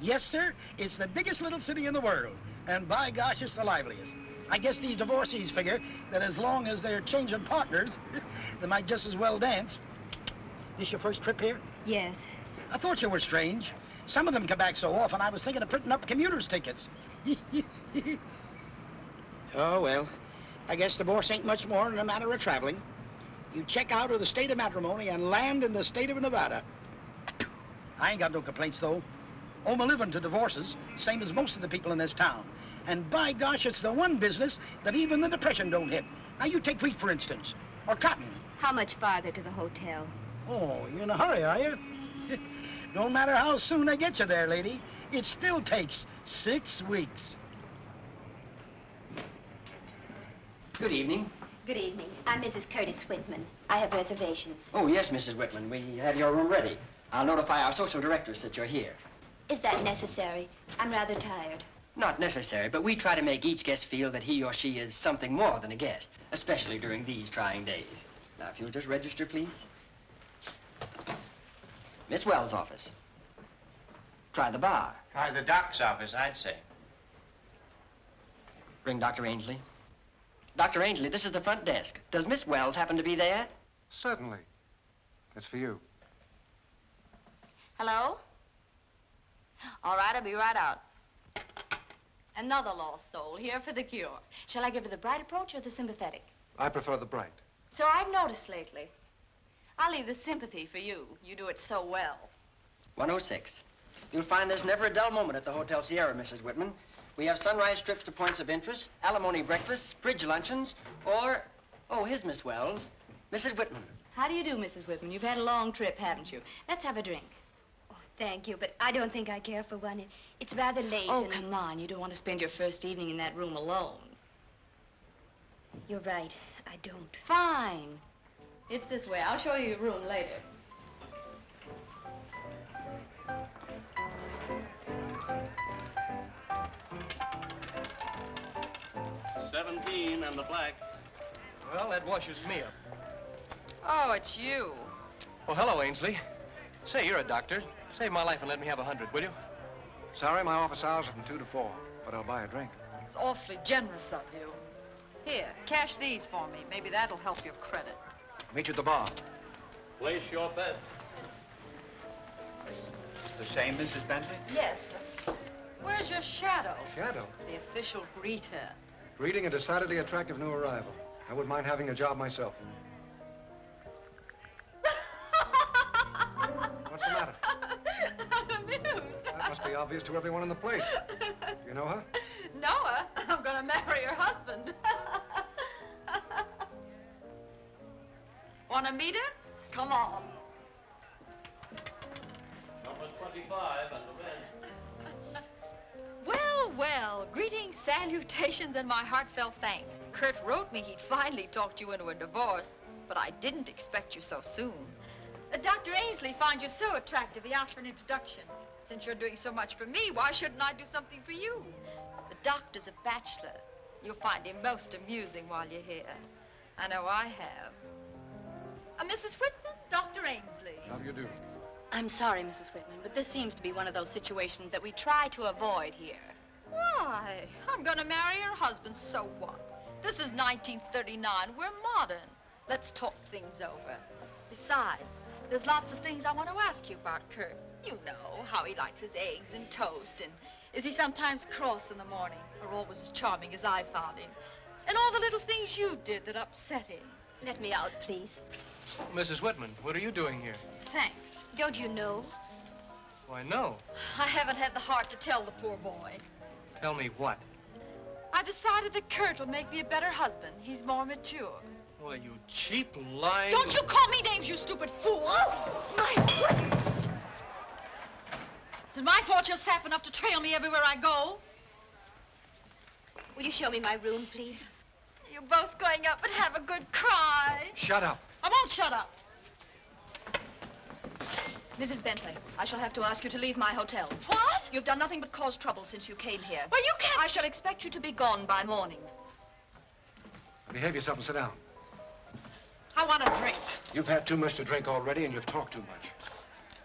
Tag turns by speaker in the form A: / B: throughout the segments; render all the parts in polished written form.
A: Yes, sir. It's the biggest little city in the world. And by gosh, it's the liveliest. I guess these divorcees figure that as long as they're changing partners, they might just as well dance. This your first trip here?
B: Yes.
A: I thought you were strange. Some of them come back so often, I was thinking of printing up commuters' tickets. Oh, well, I guess divorce ain't much more than a matter of traveling. You check out of the state of matrimony and land in the state of Nevada. I ain't got no complaints, though. Owe my living to divorces, same as most of the people in this town. And by gosh, it's the one business that even the Depression don't hit. Now, you take wheat, for instance, or cotton.
B: How much farther to the hotel?
A: Oh, you in a hurry, are you? Don't matter how soon I get you there, lady. It still takes 6 weeks.
C: Good evening.
B: Good evening. I'm Mrs. Curtis Whitman. I have reservations.
C: Oh, yes, Mrs. Whitman. We have your room ready. I'll notify our social directors that you're here.
B: Is that necessary? I'm rather tired.
C: Not necessary, but we try to make each guest feel that he or she is something more than a guest, especially during these trying days. Now, if you'll just register, please. Miss Wells' office. Try the bar.
D: Try the doc's office, I'd say.
C: Ring Dr. Ainsley. Dr. Ainsley, this is the front desk. Does Miss Wells happen to be there?
E: Certainly. It's for you.
F: Hello? All right, I'll be right out. Another lost soul here for the cure. Shall I give her the bright approach or the sympathetic?
E: I prefer the bright.
F: So I've noticed lately. I'll leave the sympathy for you. You do it so well.
C: 106. You'll find there's never a dull moment at the Hotel Sierra, Mrs. Whitman. We have sunrise trips to points of interest, alimony breakfasts, bridge luncheons, or... Oh, here's Miss Wells. Mrs. Whitman.
F: How do you do, Mrs. Whitman? You've had a long trip, haven't you? Let's have a drink.
B: Oh, thank you, but I don't think I care for one. It's rather late.
F: Oh,
B: and...
F: come on. You don't want to spend your first evening in that room alone.
B: You're right. I don't.
F: Fine. It's this way. I'll show you your room later.
G: $17 and the black.
E: Well, that washes me up.
F: Oh, it's you.
E: Oh, hello, Ainsley. Say, you're a doctor. Save my life and let me have 100, will you? Sorry, my office hours are from 2 to 4, but I'll buy a drink.
F: It's awfully generous of you. Here, cash these for me. Maybe that'll help your credit.
E: Meet you at the bar.
G: Place your bets.
D: The same, Mrs. Bentley?
F: Yes. Where's your shadow?
E: Shadow?
F: The official greeter.
E: Greeting a decidedly attractive new arrival. I wouldn't mind having a job myself. What's the matter?
F: I'm amused.
E: That must be obvious to everyone in the place. You know her?
F: Noah, I'm gonna marry your husband. Wanna meet her? Come on.
G: Number 25 and the bed.
F: Well, well, greetings, salutations, and my heartfelt thanks. Kurt wrote me he'd finally talked you into a divorce, but I didn't expect you so soon. Dr. Ainsley finds you so attractive, he asked for an introduction. Since you're doing so much for me, why shouldn't I do something for you? The doctor's a bachelor. You'll find him most amusing while you're here. I know I have. Mrs. Whitman, Dr. Ainsley.
E: How do you do?
F: I'm sorry, Mrs. Whitman, but this seems to be one of those situations that we try to avoid here. Why? I'm going to marry your husband, so what? This is 1939. We're modern. Let's talk things over. Besides, there's lots of things I want to ask you about Kurt. You know, how he likes his eggs and toast, and is he sometimes cross in the morning, or always as charming as I found him? And all the little things you did that upset him.
B: Let me out, please.
E: Mrs. Whitman, what are you doing here?
F: Thanks.
B: Don't you know?
E: Why, no.
F: I haven't had the heart to tell the poor boy.
E: Tell me what?
F: I decided that Kurt will make me a better husband. He's more mature.
E: Well, you cheap, lying...
F: Don't you call me names, you stupid fool! Oh, my goodness! Is it my fault you're sap enough to trail me everywhere I go?
B: Will you show me my room, please?
F: You're both going up and have a good cry.
E: Shut up.
F: I won't shut up. Mrs. Bentley, I shall have to ask you to leave my hotel. What? You've done nothing but cause trouble since you came here. Well, you can't... I shall expect you to be gone by morning.
E: Behave yourself and sit down.
F: I want a drink.
E: You've had too much to drink already, and you've talked too much.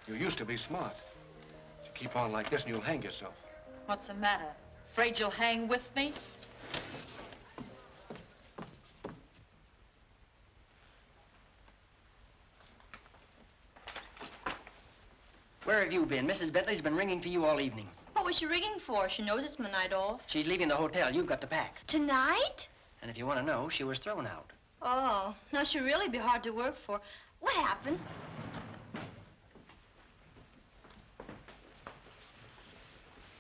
E: You used to be smart. You Keep on like this and you'll hang yourself.
F: What's the matter? Afraid you'll hang with me?
C: Where have you been? Mrs. Bentley's been ringing for you all evening.
B: What was she ringing for? She knows it's my night off.
C: She's leaving the hotel. You've got to pack.
B: Tonight?
C: And if you want to know, she was thrown out.
B: Oh, now she'll really be hard to work for. What happened?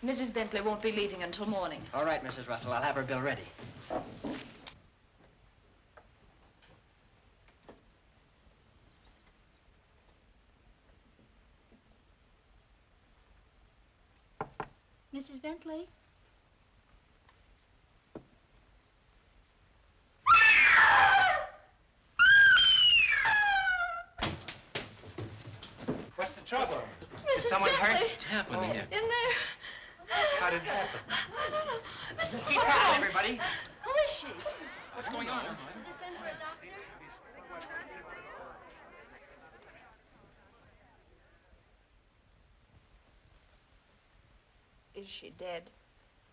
F: Mrs. Bentley won't be leaving until morning.
C: All right, Mrs. Russell. I'll have her bill ready.
B: Mrs. Bentley?
E: What's the trouble?
F: Mrs.
E: Is someone hurt?
F: Bentley.
E: What's happening here?
F: In there.
E: How did it happen?
F: I don't know.
C: Just keep calm, everybody.
F: Who is she?
E: What's going on?
B: Did they send for a doctor?
F: Is she dead?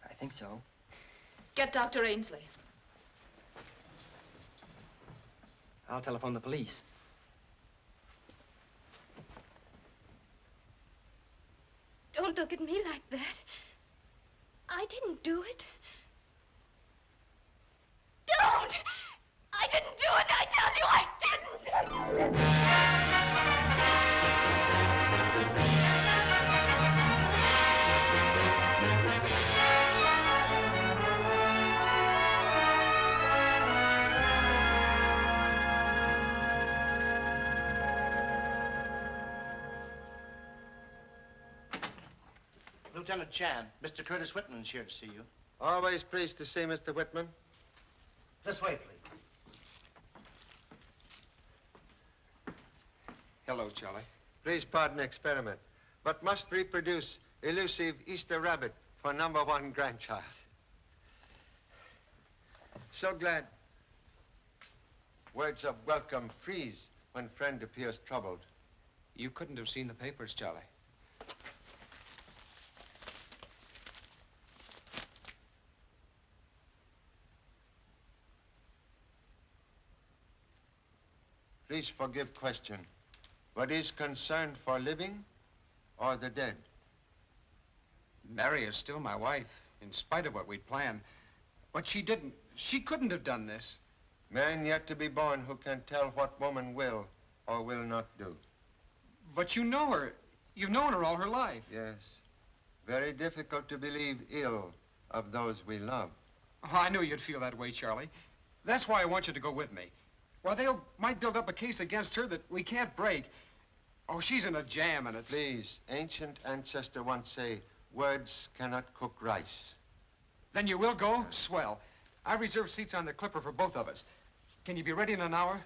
C: I think so.
F: Get Dr. Ainsley.
C: I'll telephone the police.
B: Don't look at me like that. I didn't do it. Don't! I didn't do it, I tell you I didn't!
D: Lieutenant Chan, Mr. Curtis Whitman is here to see you.
H: Always pleased to see Mr. Whitman.
D: This way, please.
E: Hello, Charlie.
H: Please pardon experiment, but must reproduce elusive Easter rabbit for #1 grandchild. So glad. Words of welcome freeze when friend appears troubled.
E: You couldn't have seen the papers, Charlie.
H: Please forgive question, but is concerned for living or the dead?
E: Mary is still my wife, in spite of what we'd planned. But she couldn't have done this.
H: Man yet to be born who can tell what woman will or will not do.
E: But you know her. You've known her all her life.
H: Yes, very difficult to believe ill of those we love.
E: Oh, I knew you'd feel that way, Charlie. That's why I want you to go with me. Well, they might build up a case against her that we can't break. Oh, she's in a jam, and it's...
H: Please, ancient ancestor once say, words cannot cook rice.
E: Then you will go? Swell. I reserved seats on the Clipper for both of us. Can you be ready in an hour?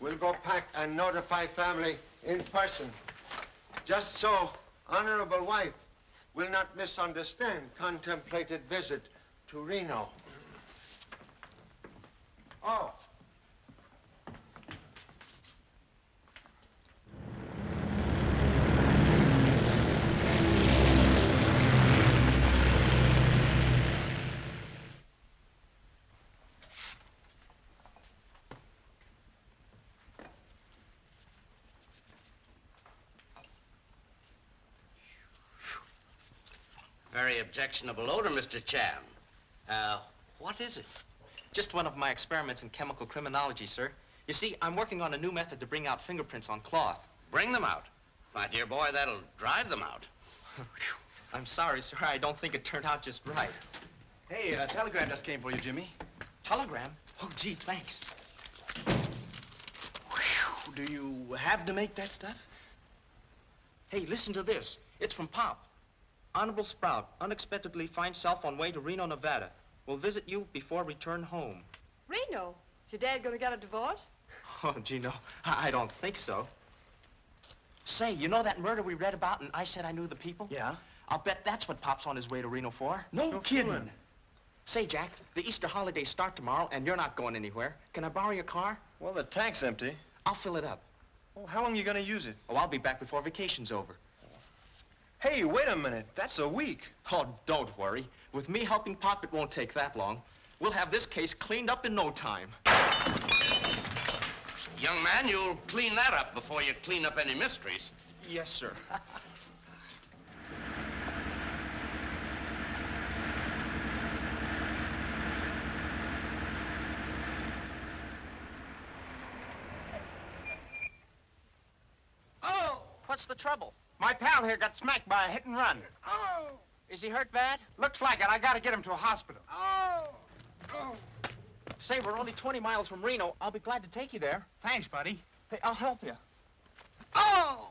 H: We'll go pack and notify family in person. Just so, honorable wife will not misunderstand contemplated visit to Reno. Oh.
D: Very objectionable odor, Mr. Chan. What is it?
I: Just one of my experiments in chemical criminology, sir. You see, I'm working on a new method to bring out fingerprints on cloth.
D: Bring them out. My dear boy, that'll drive them out.
I: I'm sorry, sir. I don't think it turned out just right.
E: Hey, a telegram just came for you, Jimmy.
I: Telegram? Oh, gee, thanks.
E: Do you have to make that stuff?
I: Hey, listen to this. It's from Pop. Honorable Sprout unexpectedly finds self on way to Reno, Nevada. Will visit you before return home.
F: Reno? Is your dad going to get a divorce?
I: Oh, gee, no. I don't think so. Say, you know that murder we read about and I said I knew the people?
E: Yeah?
I: I'll bet that's what Pop's on his way to Reno for.
E: No kidding.
I: Say, Jack, the Easter holidays start tomorrow and you're not going anywhere. Can I borrow your car?
J: Well, the tank's empty.
I: I'll fill it up.
J: Well, how long are you going to use it?
I: Oh, I'll be back before vacation's over. Hey, wait a minute. That's a week. Oh, don't worry. With me helping Pop, it won't take that long. We'll have this case cleaned up in no time.
D: Young man, you'll clean that up before you clean up any mysteries.
I: Yes, sir.
A: Oh!
C: What's the trouble?
A: My pal here got smacked by a hit and run.
C: Oh! Is he hurt bad?
A: Looks like it. I gotta get him to a hospital.
C: Oh! Oh! Say, we're only 20 miles from Reno. I'll be glad to take you there.
A: Thanks, buddy.
C: Hey, I'll help you.
A: Oh!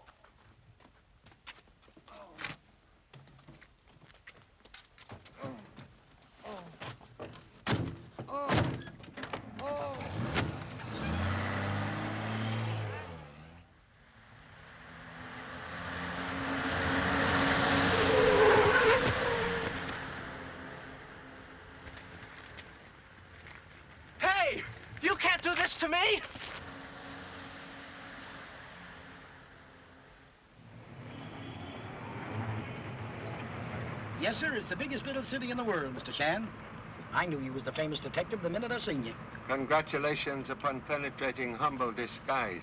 C: Hey! You can't do this to me!
A: Yes, sir. It's the biggest little city in the world, Mr. Chan. I knew you was the famous detective the minute I seen you.
H: Congratulations upon penetrating humble disguise.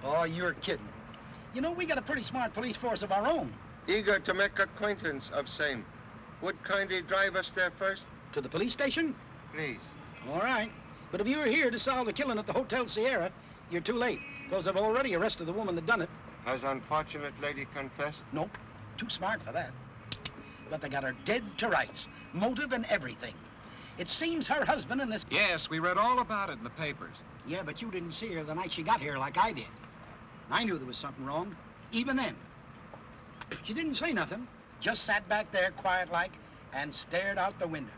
A: Oh, you're kidding. You know, we got a pretty smart police force of our own.
H: Eager to make acquaintance of same. Would kindly drive us there first,
A: To the police station?
H: please.
A: All right. But if you were here to solve the killing at the Hotel Sierra, you're too late, because I've already arrested the woman that done it.
H: Has unfortunate lady confessed?
A: Nope. Too smart for that. But they got her dead to rights. Motive and everything. It seems her husband and this...
E: Yes, we read all about it in the papers.
A: Yeah, but you didn't see her the night she got here like I did. I knew there was something wrong, even then. She didn't say nothing. Just sat back there quiet-like and stared out the window.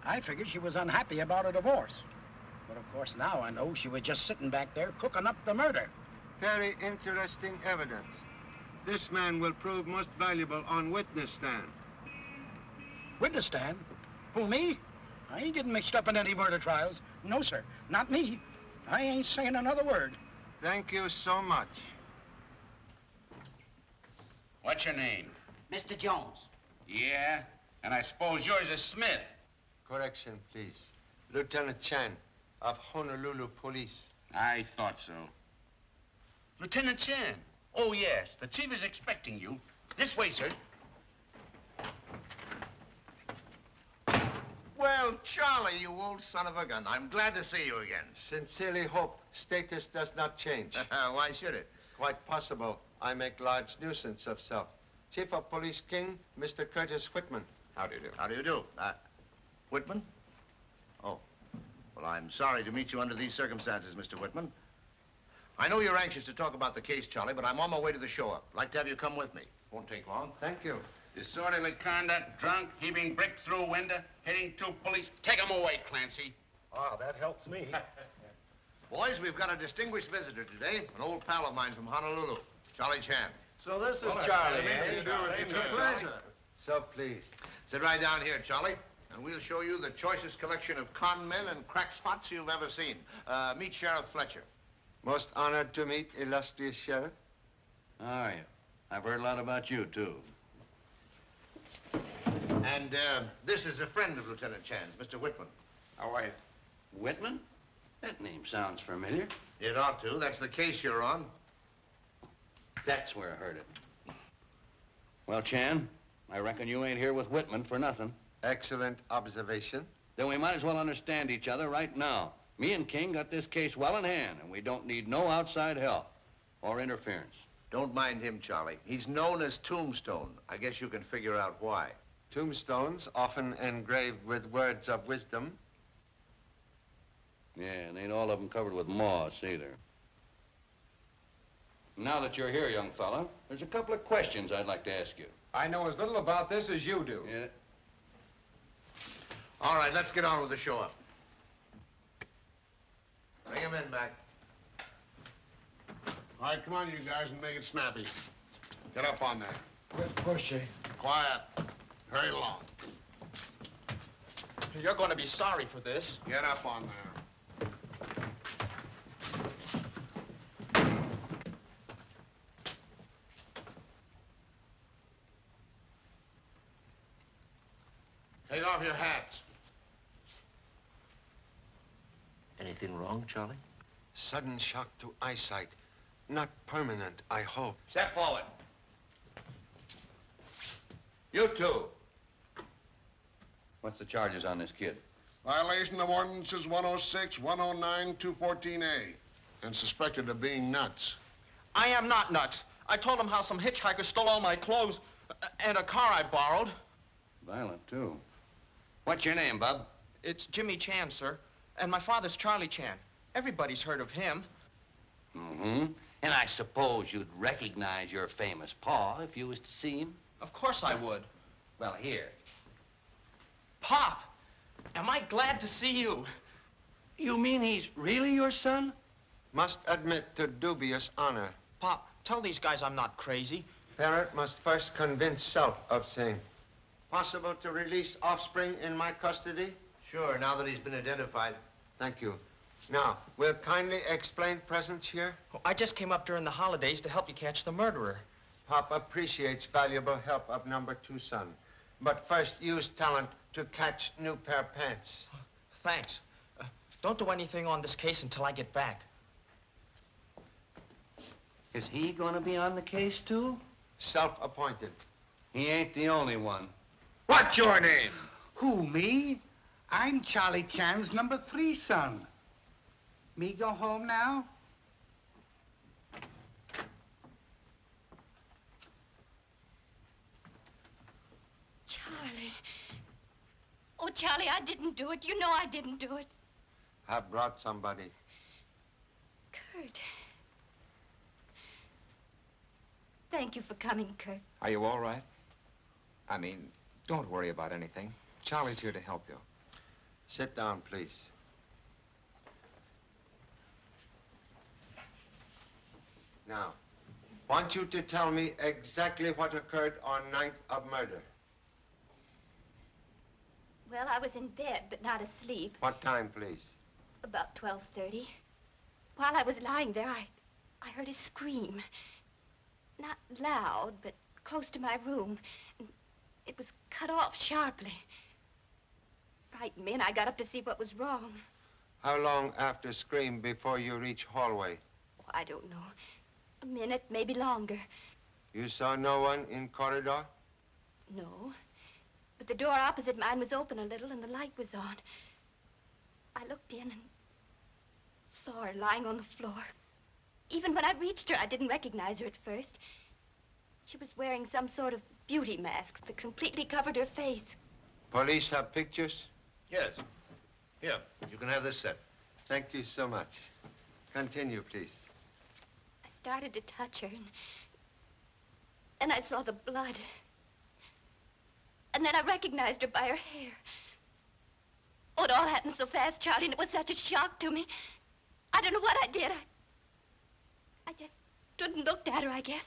A: I figured she was unhappy about a divorce. But of course now I know she was just sitting back there cooking up the murder.
H: Very interesting evidence. This man will prove most valuable on witness stand.
A: Witness stand? Who, me? I ain't getting mixed up in any murder trials. No, sir. Not me. I ain't saying another word.
H: Thank you so much.
D: What's your name?
C: Mr. Jones.
D: Yeah? And I suppose yours is Smith.
H: Correction, please. Lieutenant Chan of Honolulu Police.
D: I thought so. Lieutenant Chan. Oh, yes. The chief is expecting you. This way, sir.
J: Well, Charlie, you old son of a gun. I'm glad to see you again.
H: Sincerely hope status does not change.
J: Why should it?
H: Quite possible I make large nuisance of self. Chief of Police King, Mr. Curtis Whitman.
J: How do you do? How do you do? Whitman? Oh. Well, I'm sorry to meet you under these circumstances, Mr. Whitman. I know you're anxious to talk about the case, Charlie, but I'm on my way to the show-up. I'd like to have you come with me. Won't take long.
H: Thank you.
D: Disorderly conduct, drunk, heaving brick through window, hitting two police. Take him away, Clancy.
J: Oh, that helps me. Boys, we've got a distinguished visitor today, an old pal of mine from Honolulu, Charlie Chan.
G: So this is Charlie, eh?
J: It's a pleasure.
H: So pleased.
J: Sit right down here, Charlie, and we'll show you the choicest collection of con men and crackspots you've ever seen. Meet Sheriff Fletcher.
H: Most honored to meet illustrious sheriff.
D: How are you? I've heard a lot about you, too.
J: And this is a friend of Lieutenant Chan's, Mr. Whitman.
D: How are you? Whitman? That name sounds familiar.
J: It ought to. That's the case you're on.
D: That's where I heard it. Well, Chan, I reckon you ain't here with Whitman for nothing.
H: Excellent observation.
D: Then we might as well understand each other right now. Me and King got this case well in hand, and we don't need no outside help or interference.
J: Don't mind him, Charlie. He's known as Tombstone. I guess you can figure out why.
H: Tombstones, often engraved with words of wisdom.
D: Yeah, and ain't all of them covered with moss, either. Now that you're here, young fella, there's a couple of questions I'd like to ask you.
E: I know as little about this as you do.
D: Yeah?
J: All right, let's get on with the show-up. Bring him in back.
K: All right, come on, you guys, and make it snappy. Get up on there.
H: Good push, eh?
K: Quiet. Hurry along.
I: You're going to be sorry for this.
K: Get up on there. off your hats.
J: Anything wrong, Charlie?
H: Sudden shock to eyesight. Not permanent, I hope.
D: Step forward. You two. What's the charges on this kid?
K: Violation of ordinances 106, 109, 214A. And suspected of being nuts.
I: I am not nuts. I told him how some hitchhiker stole all my clothes and a car I borrowed.
D: Violent, too. What's your name, bub?
I: It's Jimmy Chan, sir. And my father's Charlie Chan. Everybody's heard of him.
D: Mm-hmm. And I suppose you'd recognize your famous pa if you was to see him?
I: Of course I would.
D: Well, here.
I: Pop, am I glad to see you?
D: You mean he's really your son?
H: Must admit to dubious honor.
I: Pop, tell these guys I'm not crazy.
H: Parent must first convince self of same. Possible to release offspring in my custody?
J: Sure, now that he's been identified.
H: Thank you. Now, will kindly explain presence here?
I: Oh, I just came up during the holidays to help you catch the murderer.
H: Pop appreciates valuable help of number 2 son. But first use talent to catch new pair of pants.
I: Thanks. Don't do anything on this case until I get back.
D: Is he going to be on the case, too?
H: Self-appointed.
D: He ain't the only one.
J: What's your name?
A: Who, me? I'm Charlie Chan's number 3 son. Me go home now?
B: Charlie. Oh, Charlie, I didn't do it. You know I didn't do it.
H: I brought somebody.
B: Kurt. Thank you for coming, Kurt.
E: Are you all right? I mean, don't worry about anything. Charlie's here to help you.
H: Sit down, please. Now, want you to tell me exactly what occurred on night of murder.
B: Well, I was in bed, but not asleep.
H: What time, please?
B: About 12:30. While I was lying there, I heard a scream. Not loud, but close to my room. It was cut off sharply. Frightened me, and I got up to see what was wrong.
H: How long after scream before you reach hallway?
B: Oh, I don't know. A minute, maybe longer.
H: You saw no one in corridor?
B: No. But the door opposite mine was open a little, and the light was on. I looked in and saw her lying on the floor. Even when I reached her, I didn't recognize her at first. She was wearing some sort of beauty mask that completely covered her face.
H: Police have pictures?
J: Yes. Here, you can have this set.
H: Thank you so much. Continue, please.
B: I started to touch her, and I saw the blood. And then I recognized her by her hair. Oh, it all happened so fast, Charlie, and it was such a shock to me. I don't know what I did. I just stood and looked at her, I guess.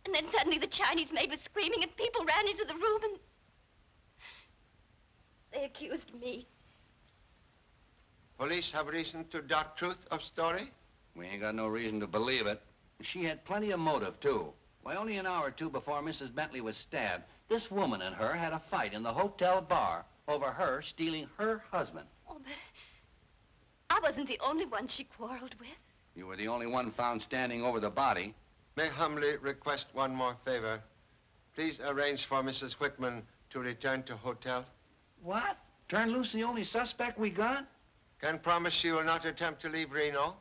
B: And then suddenly the Chinese maid was screaming, and people ran into the room, and they accused me.
H: Police have reason to doubt truth of story?
D: We ain't got no reason to believe it. She had plenty of motive, too. Why, only an hour or two before Mrs. Bentley was stabbed, this woman and her had a fight in the hotel bar over her stealing her husband.
B: Oh, but I wasn't the only one she quarreled with.
D: You were the only one found standing over the body.
H: May humbly request one more favor. Please arrange for Mrs. Whitman to return to hotel.
D: What? Turn loose the only suspect we got?
H: Can promise she will not attempt to leave Reno.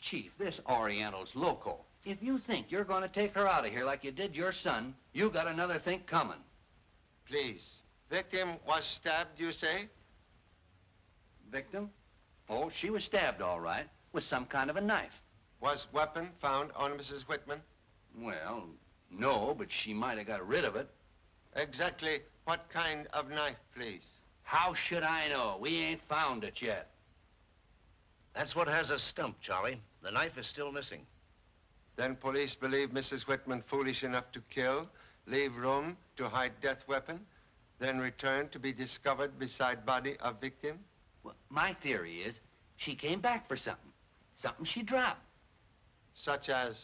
D: Chief, this Oriental's loco. If you think you're going to take her out of here like you did your son, you got another think coming.
H: Please. Victim was stabbed, you say?
D: Victim? Oh, she was stabbed, all right, with some kind of a knife.
H: Was weapon found on Mrs. Whitman?
D: Well, no, but she might have got rid of it.
H: Exactly what kind of knife, please?
D: How should I know? We ain't found it yet.
J: That's what has us stumped, Charlie. The knife is still missing.
H: Then police believe Mrs. Whitman foolish enough to kill, leave room to hide death weapon, then return to be discovered beside body of victim?
D: Well, my theory is she came back for something. Something she dropped.
H: Such as?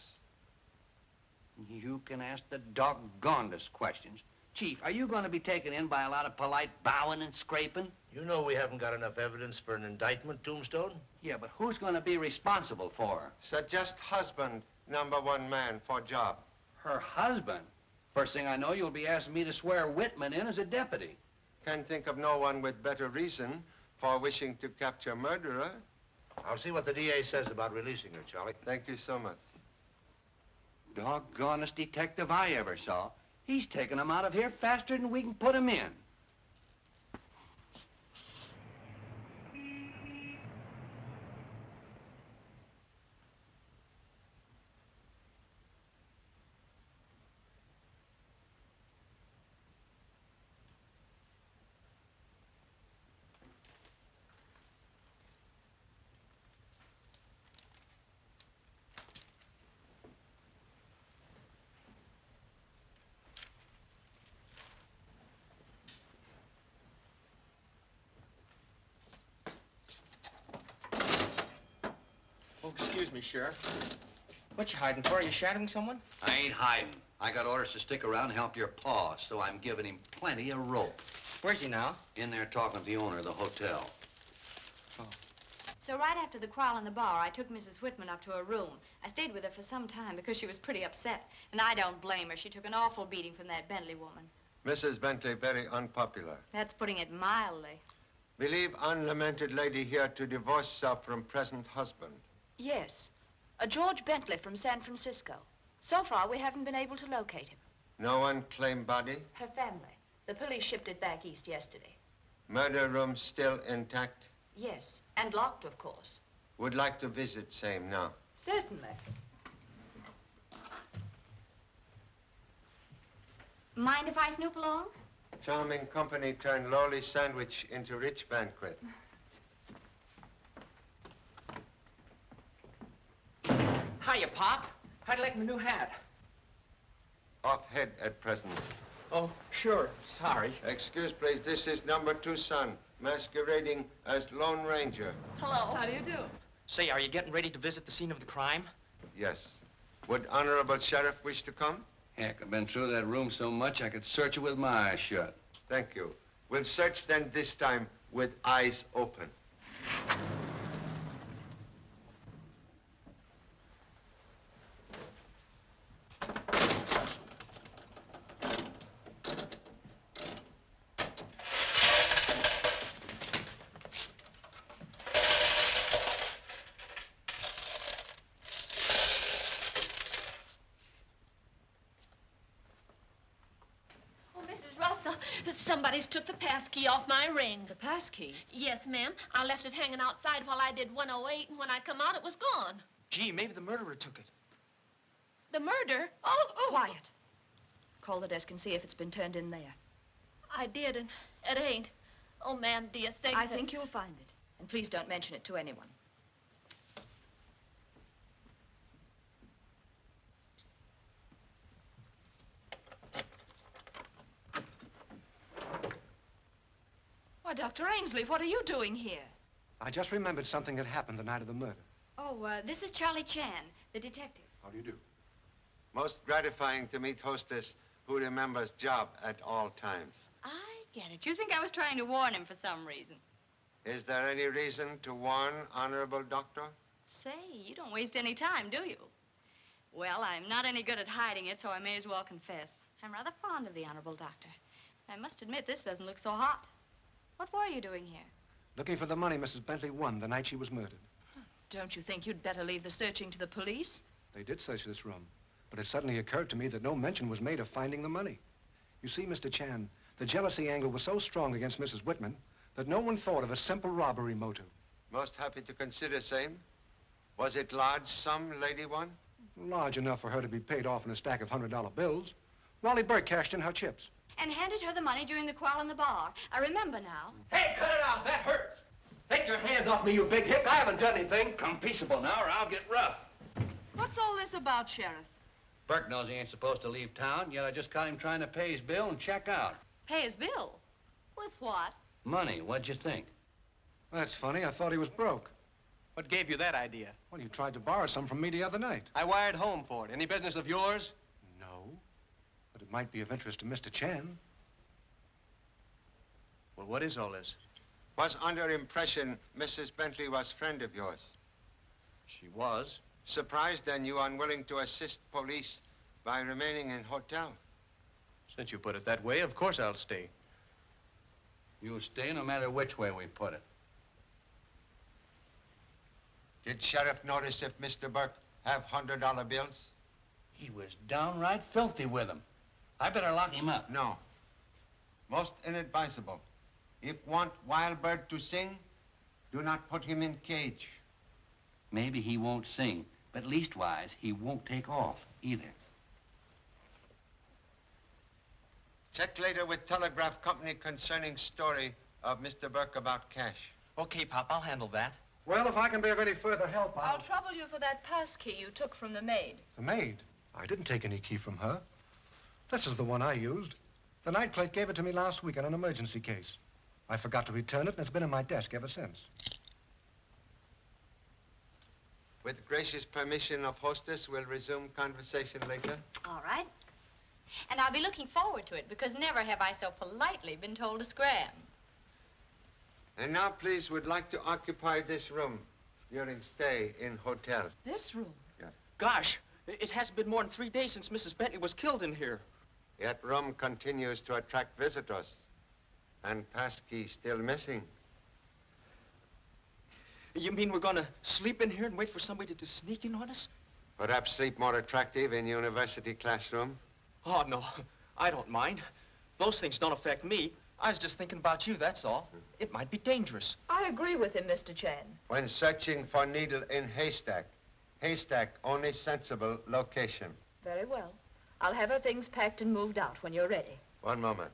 D: You can ask the doggonedest questions. Chief, are you going to be taken in by a lot of polite bowing and scraping?
J: You know we haven't got enough evidence for an indictment, Tombstone.
D: Yeah, but who's going to be responsible for her?
H: Suggest husband, #1 man for job.
D: Her husband? First thing I know, you'll be asking me to swear Whitman in as a deputy.
H: Can think of no one with better reason for wishing to capture murderer.
J: I'll see what the DA says about releasing her, Charlie.
H: Thank you so much.
D: Doggonest detective I ever saw. He's taking him out of here faster than we can put him in.
I: Oh, excuse me, Sheriff. What you hiding for? Are you shadowing someone?
D: I ain't hiding. I got orders to stick around and help your pa, so I'm giving him plenty of rope.
I: Where's he now?
D: In there talking to the owner of the hotel.
B: So right after the quarrel in the bar, I took Mrs. Whitman up to her room. I stayed with her for some time because she was pretty upset. And I don't blame her. She took an awful beating from that Bentley woman.
H: Mrs. Bentley very unpopular.
B: That's putting it mildly.
H: Believe unlamented lady here to divorce herself from present husband.
L: Yes. A George Bentley from San Francisco. So far, we haven't been able to locate him.
H: No one claim body?
L: Her family. The police shipped it back east yesterday.
H: Murder room still intact?
L: Yes, and locked, of course.
H: Would like to visit same now.
L: Certainly.
B: Mind if I snoop along?
H: Charming company turned lowly sandwich into rich banquet.
I: Hiya, Pop. How'd you like my new hat?
H: Off head at present.
I: Oh, sure. Sorry.
H: Excuse, please. This is #2 son, masquerading as Lone Ranger.
F: Hello. How do you do?
I: Say, are you getting ready to visit the scene of the crime?
H: Yes. Would Honorable Sheriff wish to come?
D: Heck, I've been through that room so much I could search it with my eyes shut.
H: Thank you. We'll search then this time with eyes open.
M: Somebody's took the passkey off my ring.
L: The passkey?
M: Yes, ma'am. I left it hanging outside while I did 108, and when I come out, it was gone.
I: Gee, maybe the murderer took it.
M: The murder? Oh.
L: Quiet. Call the desk and see if it's been turned in there.
M: I did, and it ain't. Oh, ma'am, do you think
L: I think you'll find it. And please don't mention it to anyone. Why, Dr. Ainsley, what are you doing here?
E: I just remembered something that happened the night of the murder.
B: Oh, this is Charlie Chan, the detective.
E: How do you do?
H: Most gratifying to meet hostess who remembers job at all times.
N: I get it. You think I was trying to warn him for some reason.
H: Is there any reason to warn, Honorable Doctor?
N: Say, you don't waste any time, do you? Well, I'm not any good at hiding it, so I may as well confess. I'm rather fond of the Honorable Doctor. I must admit, this doesn't look so hot. What were you doing here?
E: Looking for the money Mrs. Bentley won the night she was murdered.
L: Don't you think you'd better leave the searching to the police?
E: They did search this room, but it suddenly occurred to me that no mention was made of finding the money. You see, Mr. Chan, the jealousy angle was so strong against Mrs. Whitman that no one thought of a simple robbery motive.
H: Most happy to consider same. Was it large sum, lady one?
E: Large enough for her to be paid off in a stack of $100 bills. Wally Burke cashed in her chips.
B: And handed her the money during the quarrel in the bar. I remember now.
O: Hey, cut it out. That hurts. Take your hands off me, you big hick. I haven't done anything.
D: Come peaceable now, or I'll get rough.
L: What's all this about, Sheriff?
D: Burke knows he ain't supposed to leave town, yet I just caught him trying to pay his bill and check out.
N: Pay his bill? With what?
D: Money, what'd you think?
E: That's funny. I thought he was broke.
I: What gave you that idea?
E: Well, you tried to borrow some from me the other night.
I: I wired home for it. Any business of yours?
E: No. But It might be of interest to Mr. Chan.
I: Well, what is all this?
H: Was under impression Mrs. Bentley was friend of yours.
I: She was.
H: Surprised then you unwilling to assist police by remaining in hotel.
I: Since you put it that way, of course I'll stay.
D: You'll stay no matter which way we put it.
H: Did Sheriff notice if Mr. Burke have $100 bills?
D: He was downright filthy with them. I better lock him up.
H: No. Most inadvisable. If want wild bird to sing, do not put him in cage.
D: Maybe he won't sing, but leastwise, he won't take off either.
H: Check later with telegraph company concerning story of Mr. Burke about cash.
I: Okay, Pop, I'll handle that.
E: Well, if I can be of any further help,
L: I'll trouble you for that pass key you took from the maid.
E: The maid? I didn't take any key from her. This is the one I used. The night clerk gave it to me last week on an emergency case. I forgot to return it, and it's been in my desk ever since.
H: With gracious permission of hostess, we'll resume conversation later.
N: All right. And I'll be looking forward to it, because never have I so politely been told to scram.
H: And now, please, would like to occupy this room during stay in hotel.
L: This room?
H: Yes.
I: Gosh, it hasn't been more than 3 days since Mrs. Bentley was killed in here.
H: Yet room continues to attract visitors. And passkey still missing.
I: You mean we're gonna sleep in here and wait for somebody to sneak in on us?
H: Perhaps sleep more attractive in university classroom.
I: Oh, no, I don't mind. Those things don't affect me. I was just thinking about you, that's all. It might be dangerous.
L: I agree with him, Mr. Chan.
H: When searching for needle in haystack, haystack only sensible location.
L: Very well. I'll have her things packed and moved out when you're ready.
H: One moment.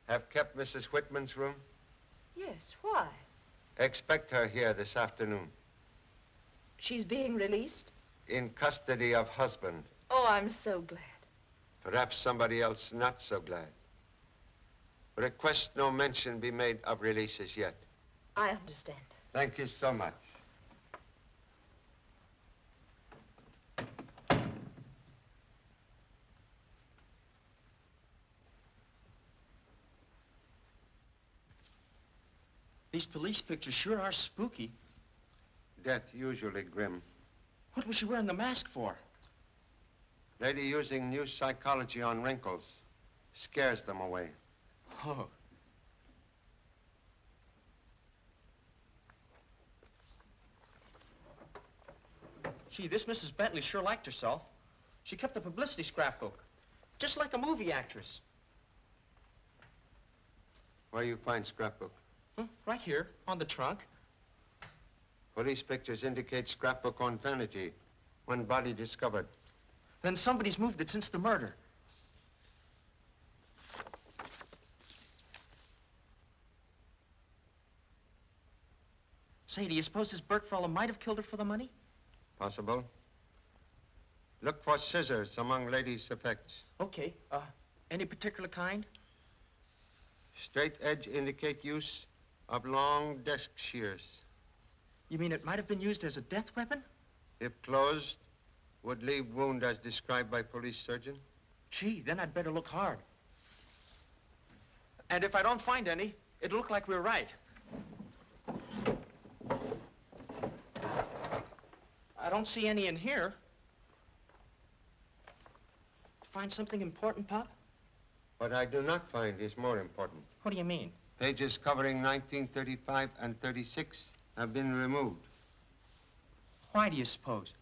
H: Have kept Mrs. Whitman's room?
L: Yes, why?
H: Expect her here this afternoon.
L: She's being released?
H: In custody of husband.
L: Oh, I'm so glad.
H: Perhaps somebody else not so glad. Request no mention be made of releases yet.
L: I understand.
H: Thank you so much.
I: These police pictures sure are spooky.
H: Death usually grim.
I: What was she wearing the mask for?
H: Lady using new psychology on wrinkles. Scares them away.
I: Oh. Gee, this Mrs. Bentley sure liked herself. She kept a publicity scrapbook, just like a movie actress.
H: Where you find scrapbook?
I: Right here, on the trunk.
H: Police pictures indicate scrapbook on vanity. When body discovered.
I: Then somebody's moved it since the murder. Say, do you suppose this Burke fellow might have killed her for the money?
H: Possible. Look for scissors among ladies' effects.
I: Okay. Any particular kind?
H: Straight edge indicate use of long desk shears.
I: You mean it might have been used as a death weapon?
H: If closed, would leave wound as described by police surgeon.
I: Gee, then I'd better look hard. And if I don't find any, it'll look like we're right. I don't see any in here. Find something important, Pop?
H: What I do not find is more important.
I: What do you mean?
H: Pages covering 1935 and 36 have been removed.
I: Why do you suppose?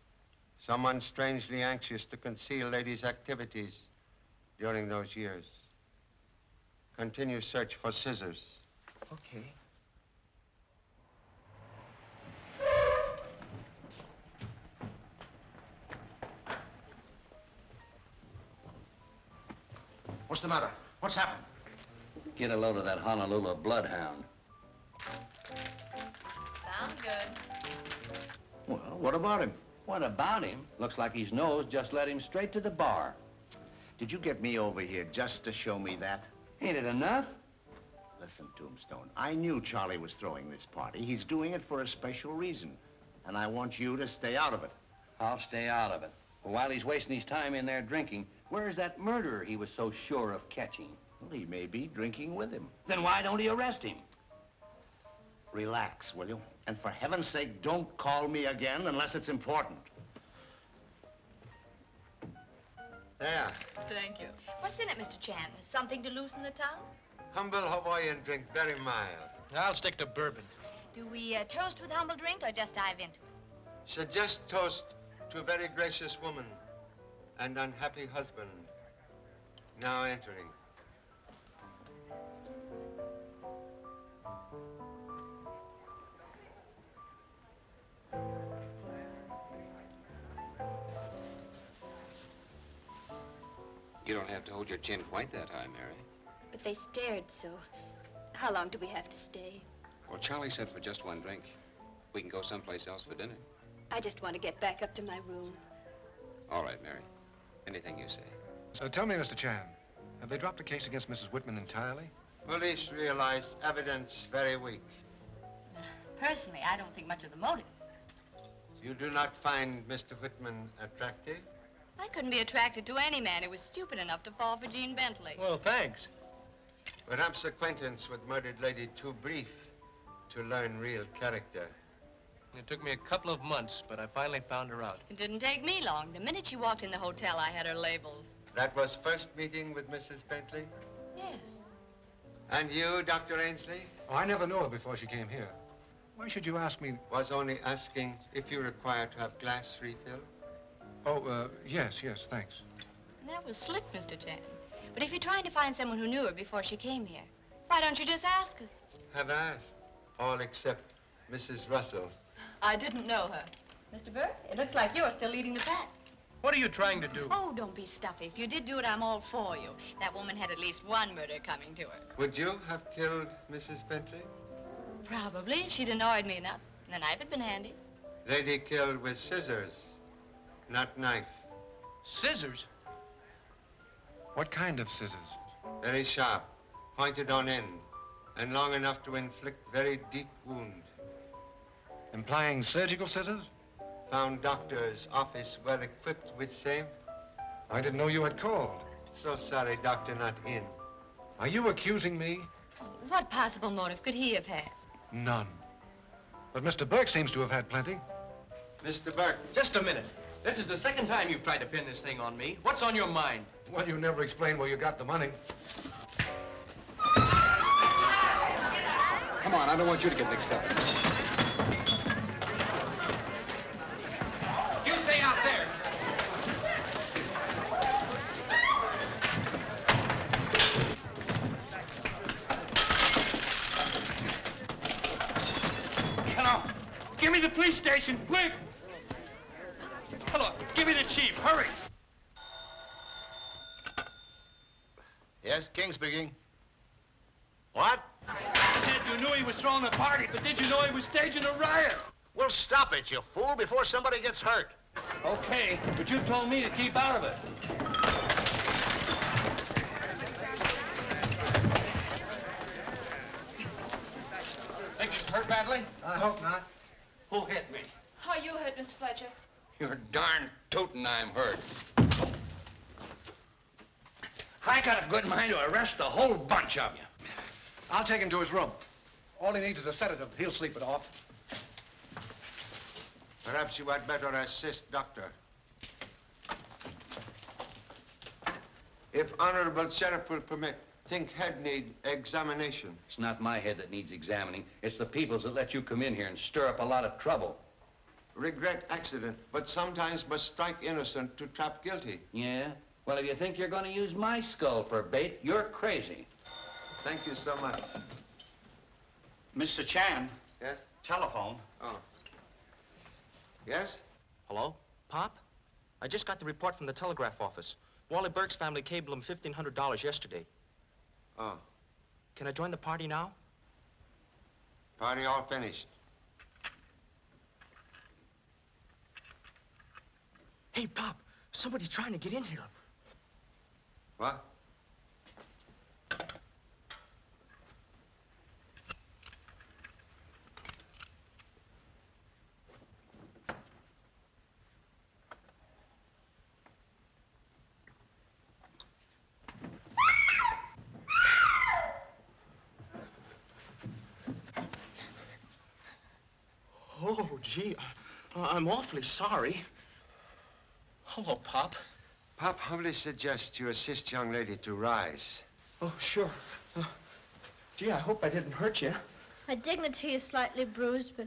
H: Someone strangely anxious to conceal ladies' activities during those years. Continue search for scissors.
I: Okay.
J: What's the matter? What's happened?
D: Get a load of that Honolulu bloodhound.
N: Sounds good.
J: Well, what about him?
D: What about him? Looks like his nose just led him straight to the bar.
J: Did you get me over here just to show me that?
D: Ain't it enough?
J: Listen, Tombstone, I knew Charlie was throwing this party. He's doing it for a special reason. And I want you to stay out of it.
D: I'll stay out of it. Well, while he's wasting his time in there drinking, where's that murderer he was so sure of catching?
J: Well, he may be drinking with him.
D: Then why don't he arrest him?
J: Relax, will you? And for heaven's sake, don't call me again unless it's important.
H: There.
L: Thank you. What's in it, Mr. Chan? Something to loosen the tongue?
H: Humble Hawaiian drink, very mild.
I: I'll stick to bourbon.
L: Do we toast with humble drink or just dive into it?
H: Suggest toast to a very gracious woman and unhappy husband now entering.
P: You don't have to hold your chin quite that high, Mary.
B: But they stared so. How long do we have to stay?
P: Well, Charlie said for just one drink. We can go someplace else for dinner.
B: I just want to get back up to my room.
P: All right, Mary. Anything you say.
E: So tell me, Mr. Chan, have they dropped the case against Mrs. Whitman entirely?
H: Police realize evidence very weak.
N: Personally, I don't think much of the motive.
H: You do not find Mr. Whitman attractive?
N: I couldn't be attracted to any man who was stupid enough to fall for Jean Bentley.
I: Well, thanks.
H: Perhaps acquaintance with murdered lady too brief to learn real character.
I: It took me a couple of months, but I finally found her out.
N: It didn't take me long. The minute she walked in the hotel, I had her labeled.
H: That was first meeting with Mrs. Bentley?
N: Yes.
H: And you, Dr. Ainsley?
E: Oh, I never knew her before she came here. Why should you ask me?
H: Was only asking if you require to have glass refill.
E: Oh, yes, thanks.
N: That was slick, Mr. Chan. But if you're trying to find someone who knew her before she came here, why don't you just ask us?
H: Have asked. All except Mrs. Russell.
N: I didn't know her. Mr. Burke, it looks like you're still leading the pack.
I: What are you trying to do?
N: Oh, don't be stuffy. If you did do it, I'm all for you. That woman had at least one murder coming to her.
H: Would you have killed Mrs. Bentley?
N: Probably, if she'd annoyed me enough. And the knife had been handy.
H: Lady killed with scissors, not knife.
I: Scissors?
E: What kind of scissors?
H: Very sharp, pointed on end, and long enough to inflict very deep wound.
E: Implying surgical scissors?
H: Found doctor's office well equipped with same.
E: I didn't know you had called.
H: So sorry, doctor not in.
E: Are you accusing me?
N: What possible motive could he have had?
E: None. But Mr. Burke seems to have had plenty.
H: Mr. Burke.
I: Just a minute. This is the second time you've tried to pin this thing on me. What's on your mind?
E: Well, you never explained where you got the money.
P: Come on, I don't want you to get mixed up.
O: You stay out there. Hello. Give me the police station, quick. Hello, give me the chief, hurry.
J: Yes, King speaking. What?
O: Said you knew he was throwing a party, but did you know he was staging a riot?
J: Well, stop it, you fool, before somebody gets hurt.
O: Okay, but you told me to keep out of it.
P: Think he's hurt badly?
E: I hope not.
P: Who hit me?
L: How are you hurt, Mr. Fletcher?
P: You're darn tootin' I'm hurt.
O: I got a good mind to arrest the whole bunch of you.
E: I'll take him to his room. All he needs is a sedative. He'll sleep it off.
H: Perhaps you had better assist, doctor. If honorable sheriff will permit, think head need examination.
D: It's not my head that needs examining. It's the people's that let you come in here and stir up a lot of trouble.
H: Regret accident, but sometimes must strike innocent to trap guilty.
D: Yeah? Well, if you think you're going to use my skull for bait, you're crazy.
H: Thank you so much.
J: Mr. Chan.
H: Yes?
J: Telephone.
H: Oh. Yes?
I: Hello? Pop? I just got the report from the telegraph office. Wally Burke's family cabled him $1,500 yesterday.
H: Oh.
I: Can I join the party now?
H: Party all finished.
I: Hey, Pop, somebody's trying to get in here.
H: What?
I: gee, I'm awfully sorry. Hello, Pop.
H: Pop humbly suggests you assist young lady to rise.
I: Oh, sure. Gee, I hope I didn't hurt you.
Q: My dignity is slightly bruised, but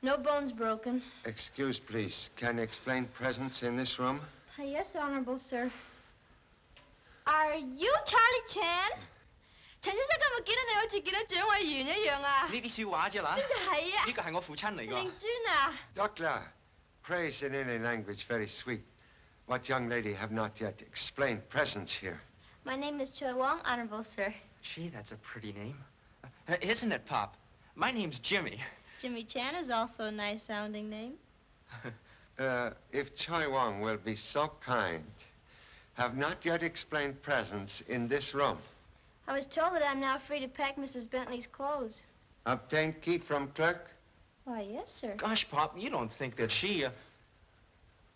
Q: no bones broken.
H: Excuse, please. Can you explain presence in this room?
Q: Yes, Honorable Sir. Are you Charlie Chan? 陳先生今日見到你好似見到蔣委員一樣啊！
I: 呢啲笑話啫啦。
Q: 邊度係啊？
I: 呢個係我父親嚟㗎。
Q: 令尊啊
H: Doctor, praise in any language very sweet. What young lady have not yet explained presence here?
Q: My name is Choi Wong, Honorable Sir.
I: Gee, that's a pretty name. Isn't it, Pop? My name's Jimmy.
Q: Jimmy Chan is also a nice-sounding name.
H: If Choi Wong will be so kind, have not yet explained presence in this room.
Q: I was told that I'm now free to pack Mrs. Bentley's clothes.
H: Obtained key from clerk?
Q: Why, yes, sir.
I: Gosh, Pop, you don't think that she,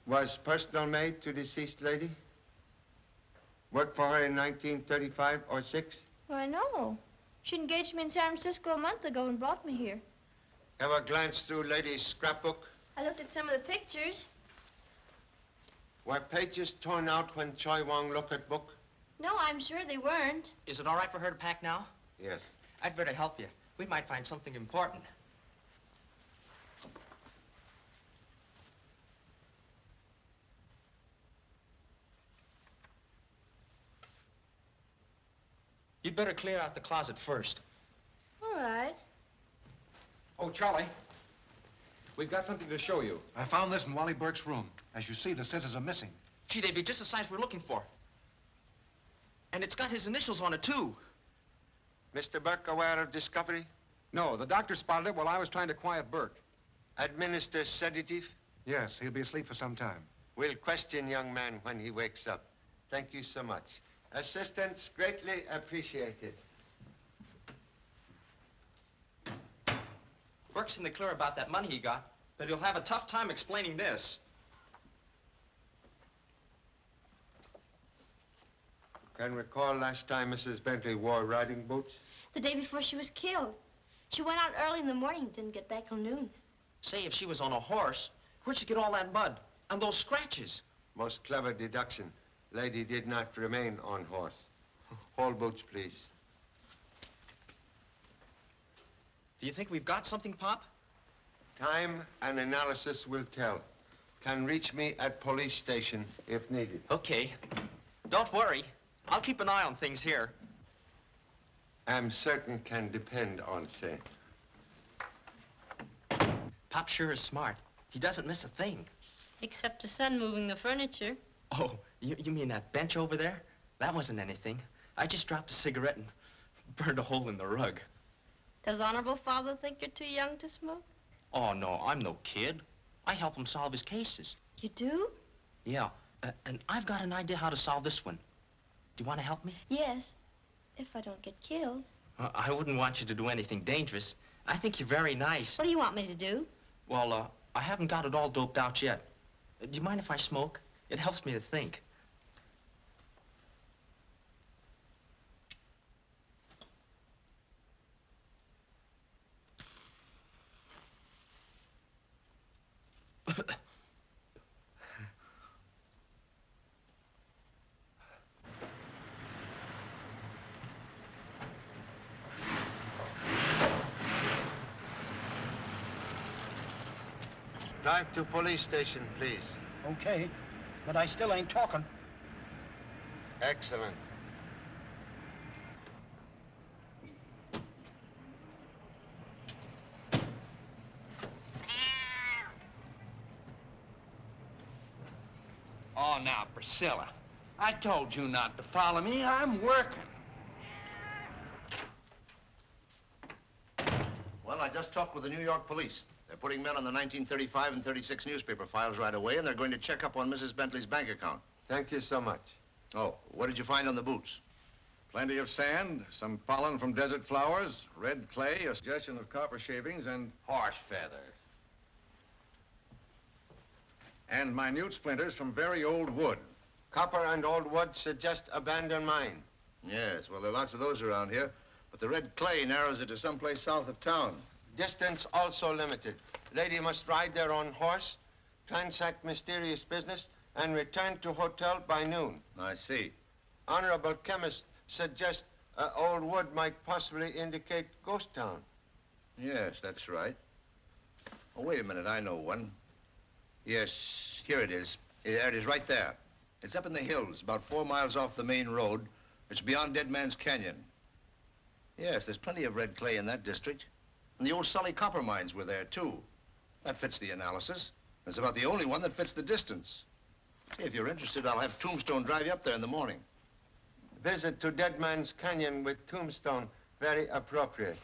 H: Was personal maid to deceased lady? Worked for her in 1935 or 6?
Q: Why, no. She engaged me in San Francisco a month ago and brought me here.
H: Ever glanced through lady's scrapbook?
Q: I looked at some of the pictures.
H: Were pages torn out when Choi Wong looked at book?
Q: No, I'm sure they weren't.
I: Is it all right for her to pack now?
H: Yes.
I: I'd better help you. We might find something important. You'd better clear out the closet first.
Q: All right.
E: Oh, Charlie, we've got something to show you. I found this in Wally Burke's room. As you see, the scissors are missing.
I: Gee, they'd be just the size we're looking for. And it's got his initials on it, too.
H: Mr. Burke aware of discovery?
E: No, the doctor spotted it while I was trying to quiet Burke.
H: Administer sedative?
E: Yes, he'll be asleep for some time.
H: We'll question young man when he wakes up. Thank you so much. Assistance greatly appreciated.
I: Burke's in the clear about that money he got, but he'll have a tough time explaining this.
H: Can recall last time Mrs. Bentley wore riding boots?
Q: The day before she was killed. She went out early in the morning and didn't get back till noon.
I: Say, if she was on a horse, where'd she get all that mud and those scratches?
H: Most clever deduction. Lady did not remain on horse. Hold boots, please.
I: Do you think we've got something, Pop?
H: Time and analysis will tell. Can reach me at police station if needed.
I: Okay. Don't worry. I'll keep an eye on things here.
H: I'm certain can depend on, say.
I: Pop sure is smart. He doesn't miss a thing.
Q: Except the son moving the furniture.
I: Oh, you mean that bench over there? That wasn't anything. I just dropped a cigarette and burned a hole in the rug.
Q: Does Honorable Father think you're too young to smoke?
I: Oh, no, I'm no kid. I help him solve his cases.
Q: You do?
I: Yeah, and I've got an idea how to solve this one. Do you want to help me?
Q: Yes, if I don't get killed.
I: I wouldn't want you to do anything dangerous. I think you're very nice.
Q: What do you want me to do?
I: Well, I haven't got it all doped out yet. Do you mind if I smoke? It helps me to think.
H: Drive to police station, please.
A: Okay, but I still ain't talking.
H: Excellent.
D: Oh, now, Priscilla, I told you not to follow me. I'm working.
J: Well, I just talked with the New York police. They're putting men on the 1935 and 36 newspaper files right away, and they're going to check up on Mrs. Bentley's bank account.
H: Thank you so much.
J: Oh, what did you find on the boots?
R: Plenty of sand, some pollen from desert flowers, red clay, a suggestion of copper shavings, and
D: horse feathers.
R: And minute splinters from very old wood.
H: Copper and old wood suggest abandoned mine.
J: Yes, well, there are lots of those around here, but the red clay narrows it to someplace south of town.
H: Distance also limited. Lady must ride there on horse, transact mysterious business, and return to hotel by noon.
J: I see.
H: Honorable chemist suggests old wood might possibly indicate ghost town.
J: Yes, that's right. Oh, wait a minute, I know one. Yes, here it is. There it is, right there. It's up in the hills, about 4 miles off the main road. It's beyond Dead Man's Canyon. Yes, there's plenty of red clay in that district. And the old Sully copper mines were there, too. That fits the analysis. It's about the only one that fits the distance. Say, if you're interested, I'll have Tombstone drive you up there in the morning.
H: Visit to Dead Man's Canyon with Tombstone, very appropriate.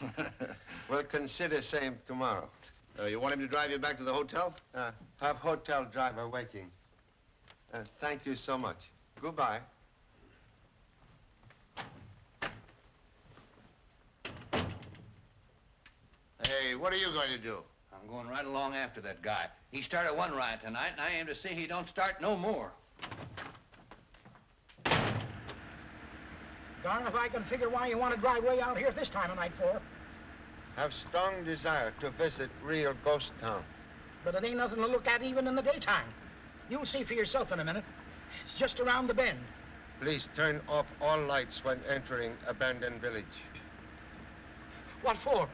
H: We'll consider same tomorrow.
J: You want him to drive you back to the hotel?
H: Have hotel driver waiting. Thank you so much. Goodbye.
J: Hey, what are you going to do?
D: I'm going right along after that guy. He started one riot tonight, and I aim to see he don't start no more.
A: Darn if I can figure why you want to drive way out here this time of night for.
H: Have strong desire to visit real ghost town.
A: But it ain't nothing to look at even in the daytime. You'll see for yourself in a minute. It's just around the bend.
H: Please turn off all lights when entering abandoned village.
A: What for?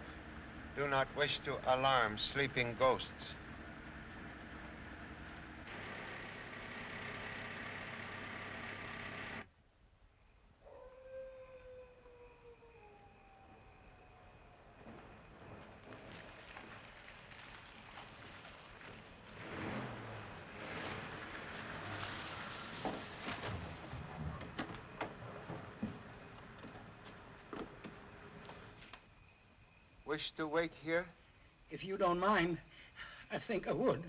H: Do not wish to alarm sleeping ghosts. Wish to wait here?
A: If you don't mind, I think I would.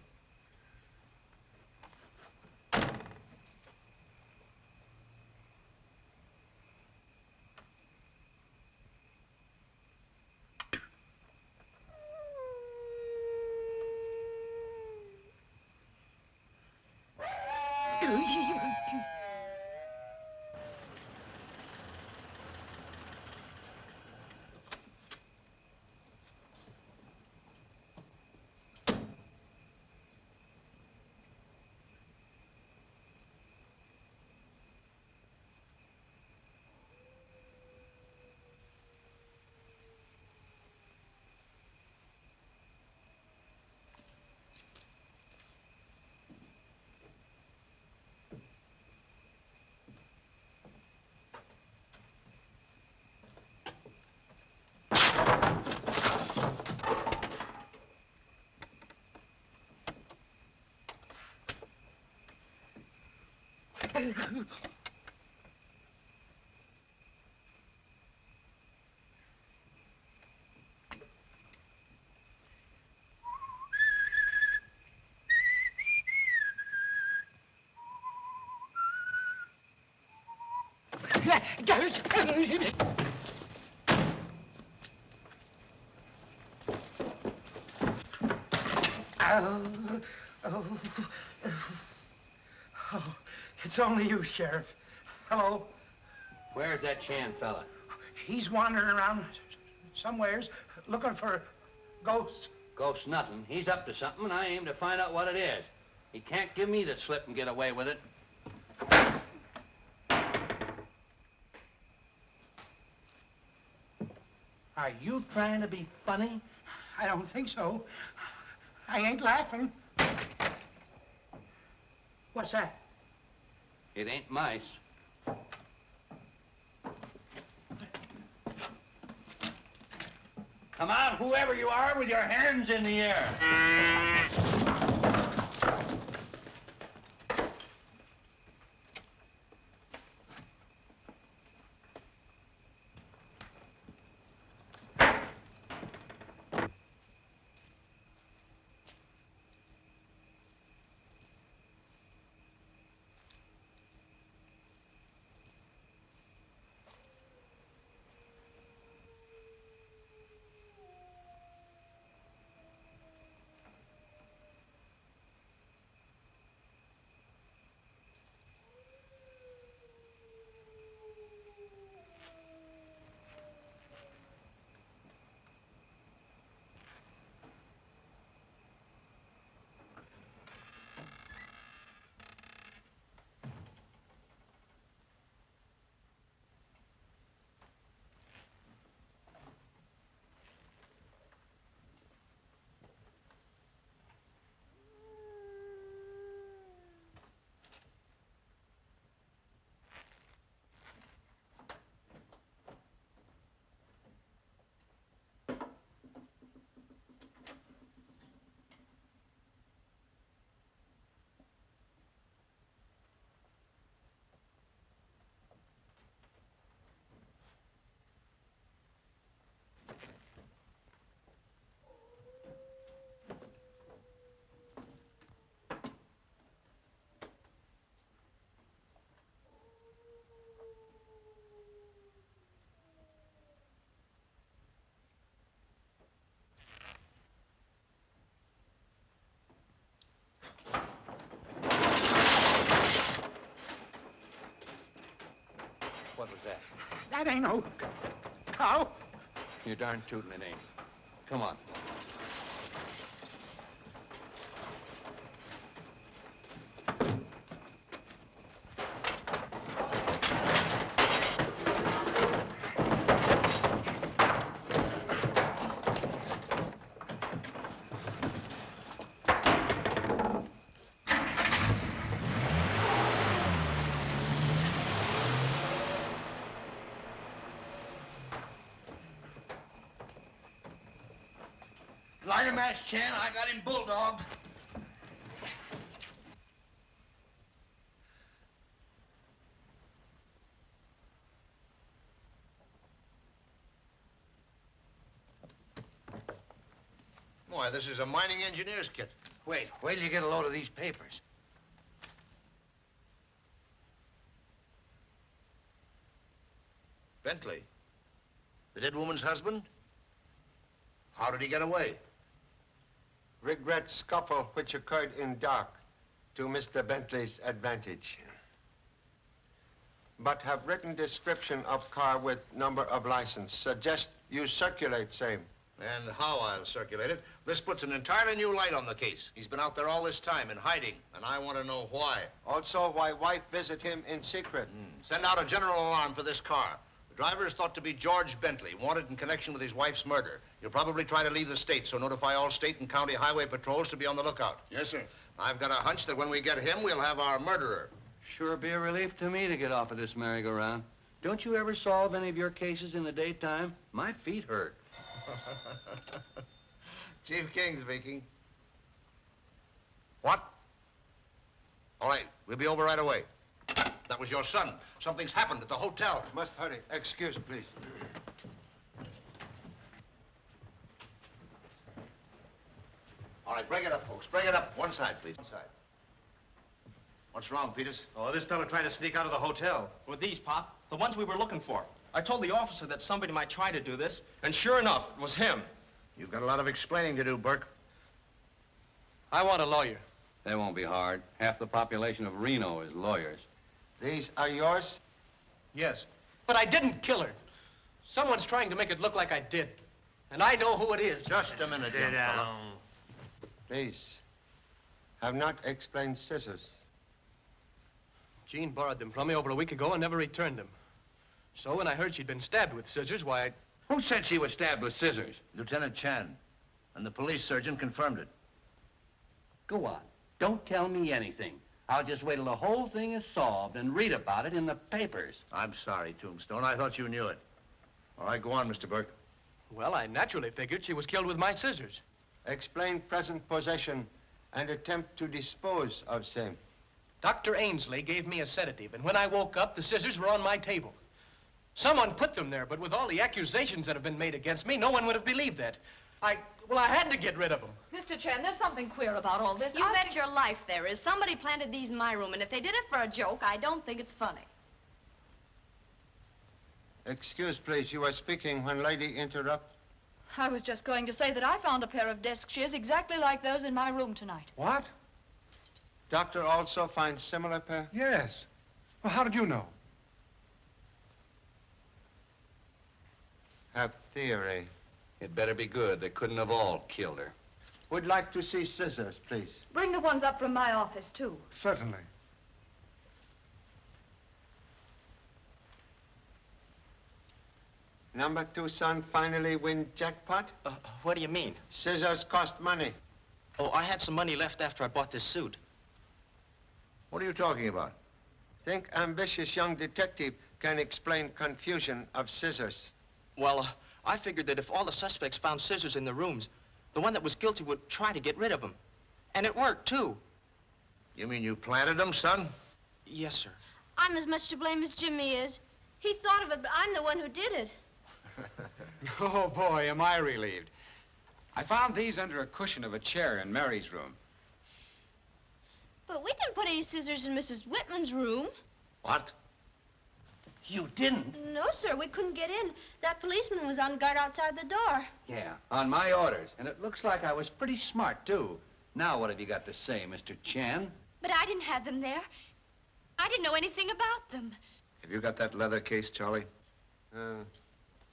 A: Oh, it's only you, Sheriff. Hello.
D: Where's that Chan fella?
A: He's wandering around somewheres looking for ghosts.
D: Ghost nothing. He's up to something, and I aim to find out what it is. He can't give me the slip and get away with it.
A: Are you trying to be funny? I don't think so. I ain't laughing. What's that?
D: It ain't mice. Come out, whoever you are, with your hands in the air.
A: That ain't no cow.
D: You're darn tootin' it ain't. Come on.
J: Light a match, Chan. I got him bulldogged. Why, this is a mining engineer's kit.
D: Wait till you get a load of these papers.
J: Bentley, the dead woman's husband? How did he get away?
H: Regret scuffle which occurred in dark to Mr. Bentley's advantage. But have written description of car with number of license. Suggest you circulate same.
J: And how I'll circulate it. This puts an entirely new light on the case. He's been out there all this time in hiding, and I want to know why.
H: Also, why wife visit him in secret.
J: Send out a general alarm for this car. The driver is thought to be George Bentley, wanted in connection with his wife's murder. He'll probably try to leave the state, so notify all state and county highway patrols to be on the lookout.
K: Yes, sir.
J: I've got a hunch that when we get him, we'll have our murderer.
D: Sure be a relief to me to get off of this merry-go-round. Don't you ever solve any of your cases in the daytime? My feet hurt.
J: Chief King speaking. What? All right, we'll be over right away. That was your son. Something's happened at the hotel.
H: Must hurry. Excuse, please.
J: All right, break it up, folks. Break it up. One side, please. One side. What's wrong, Peters?
I: Oh, this fellow tried to sneak out of the hotel. With these, Pop. The ones we were looking for. I told the officer that somebody might try to do this, and sure enough, it was him.
J: You've got a lot of explaining to do, Burke.
E: I want a lawyer.
D: That won't be hard. Half the population of Reno is lawyers.
H: These are yours?
E: Yes. But I didn't kill her. Someone's trying to make it look like I did. And I know who it is.
J: Just a minute, young fella.
H: Please. Have not explained scissors.
E: Jean borrowed them from me over a week ago and never returned them. So when I heard she'd been stabbed with scissors, why,
D: Who said she was stabbed with scissors?
J: Lieutenant Chan. And the police surgeon confirmed it.
D: Go on. Don't tell me anything. I'll just wait till the whole thing is solved and read about it in the papers.
J: I'm sorry, Tombstone. I thought you knew it. All right, go on, Mr. Burke.
E: well, I naturally figured she was killed with my scissors.
H: Explain present possession and attempt to dispose of same.
E: Dr. Ainsley gave me a sedative, and when I woke up, the scissors were on my table. Someone put them there, but with all the accusations that have been made against me, no one would have believed that. I had to get rid of them.
F: Mr. Chen, there's something queer about all this.
N: You bet your life there is. Somebody planted these in my room, and if they did it for a joke, I don't think it's funny.
H: Excuse, please. You were speaking when lady interrupt.
L: I was just going to say that I found a pair of desk shears exactly like those in my room tonight.
E: What?
H: Doctor also finds similar pair?
E: Yes. Well, how did you know?
H: Have theory.
D: It better be good. They couldn't have all killed her.
H: Would like to see scissors, please.
L: Bring the ones up from my office, too.
E: Certainly.
H: Number 2 son finally win jackpot?
I: What do you mean?
H: Scissors cost money.
I: Oh, I had some money left after I bought this suit.
J: What are you talking about?
H: Think ambitious young detective can explain confusion of scissors.
I: Well, I figured that if all the suspects found scissors in the rooms, the one that was guilty would try to get rid of them. And it worked, too.
J: You mean you planted them, son?
I: Yes, sir.
Q: I'm as much to blame as Jimmy is. He thought of it, but I'm the one who did it.
P: Oh, boy, am I relieved. I found these under a cushion of a chair in Mary's room.
Q: But we didn't put any scissors in Mrs. Whitman's room.
J: What?
D: You didn't?
Q: No, sir, we couldn't get in. That policeman was on guard outside the door.
D: Yeah, on my orders. And it looks like I was pretty smart, too. Now what have you got to say, Mr. Chan?
B: But I didn't have them there. I didn't know anything about them.
J: Have you got that leather case, Charlie?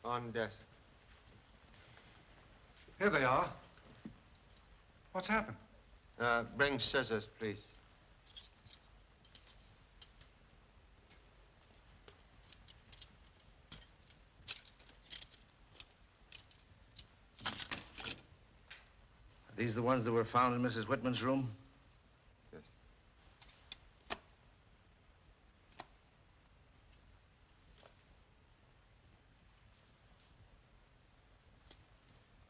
H: On desk.
R: Here they are. What's happened?
H: Bring scissors, please.
J: Are these the ones that were found in Mrs. Whitman's room?
H: Yes.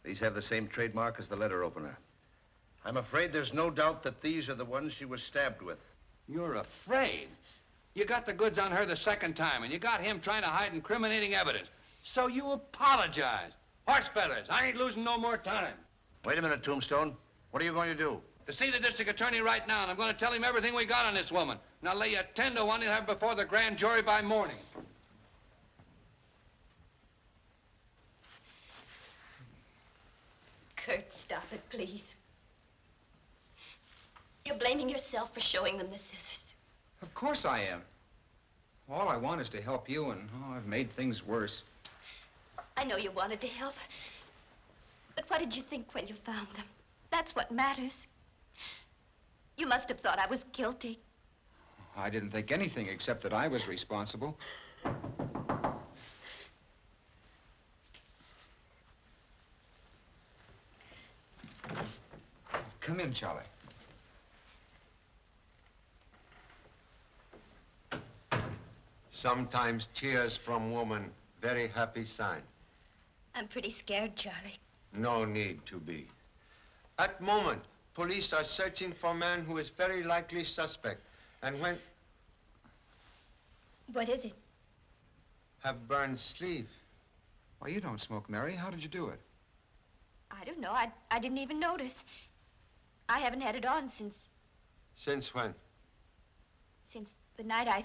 J: These have the same trademark as the letter opener. I'm afraid there's no doubt that these are the ones she was stabbed with.
D: You're afraid? You got the goods on her the second time, and you got him trying to hide incriminating evidence. So you apologize. Horse feathers, I ain't losing no more time.
J: Wait a minute, Tombstone. What are you going to do?
D: To see the district attorney right now, and I'm going to tell him everything we got on this woman. And I'll lay you 10 to 1 he'll have before the grand jury by morning.
B: Kurt, stop it, please. You're blaming yourself for showing them the scissors.
P: Of course I am. All I want is to help you, and I've made things worse.
B: I know you wanted to help. But what did you think when you found them? That's what matters. You must have thought I was guilty.
P: I didn't think anything except that I was responsible. Come in, Charlie.
H: Sometimes tears from woman, very happy sign.
B: I'm pretty scared, Charlie.
H: No need to be. At moment, police are searching for a man who is very likely suspect. And when...
B: What is it?
H: Have burned sleeve.
P: Why, you don't smoke, Mary. How did you do it?
B: I don't know. I didn't even notice. I haven't had it on since
H: Since when?
B: the night I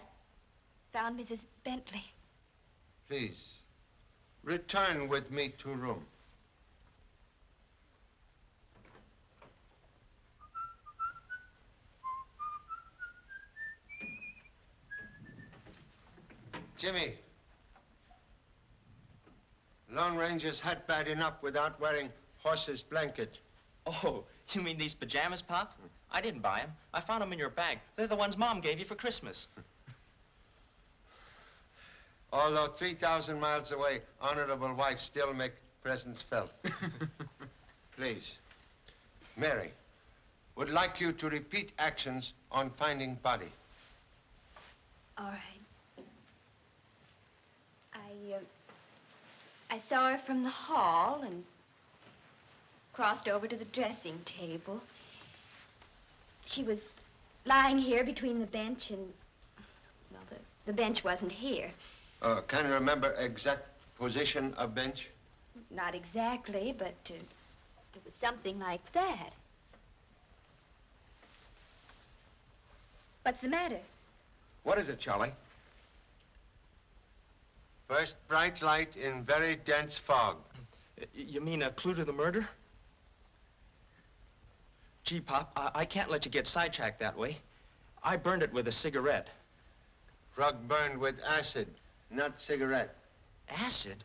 B: found Mrs. Bentley.
H: Please, return with me to room. Jimmy, Lone Ranger's hat bad enough without wearing horse's blanket.
I: Oh, you mean these pajamas, Pop? I didn't buy them. I found them in your bag. They're the ones Mom gave you for Christmas.
H: Although 3,000 miles away, honorable wife still make presents felt. Please. Mary, would like you to repeat actions on finding body.
B: All right. I saw her from the hall and crossed over to the dressing table. She was lying here between the bench and... Well, the bench wasn't here.
H: Can you remember exact position of bench?
B: Not exactly, but it was something like that. What's the matter?
P: What is it, Charlie?
H: First bright light in very dense fog.
I: You mean a clue to the murder? Gee, Pop, I can't let you get sidetracked that way. I burned it with a cigarette.
H: Rug burned with acid, not cigarette.
I: Acid?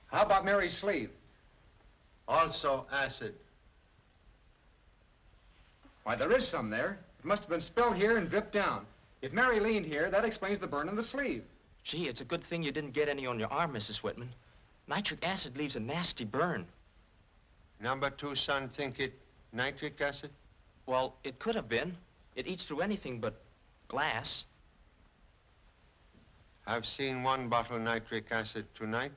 P: How about Mary's sleeve?
H: Also acid.
P: Why, there is some there. It must have been spilled here and dripped down. If Mary leaned here, that explains the burn in the sleeve.
I: Gee, it's a good thing you didn't get any on your arm, Mrs. Whitman. Nitric acid leaves a nasty burn.
H: Number 2 son think it nitric acid?
I: Well, it could have been. It eats through anything but glass.
H: I've seen 1 bottle nitric acid tonight,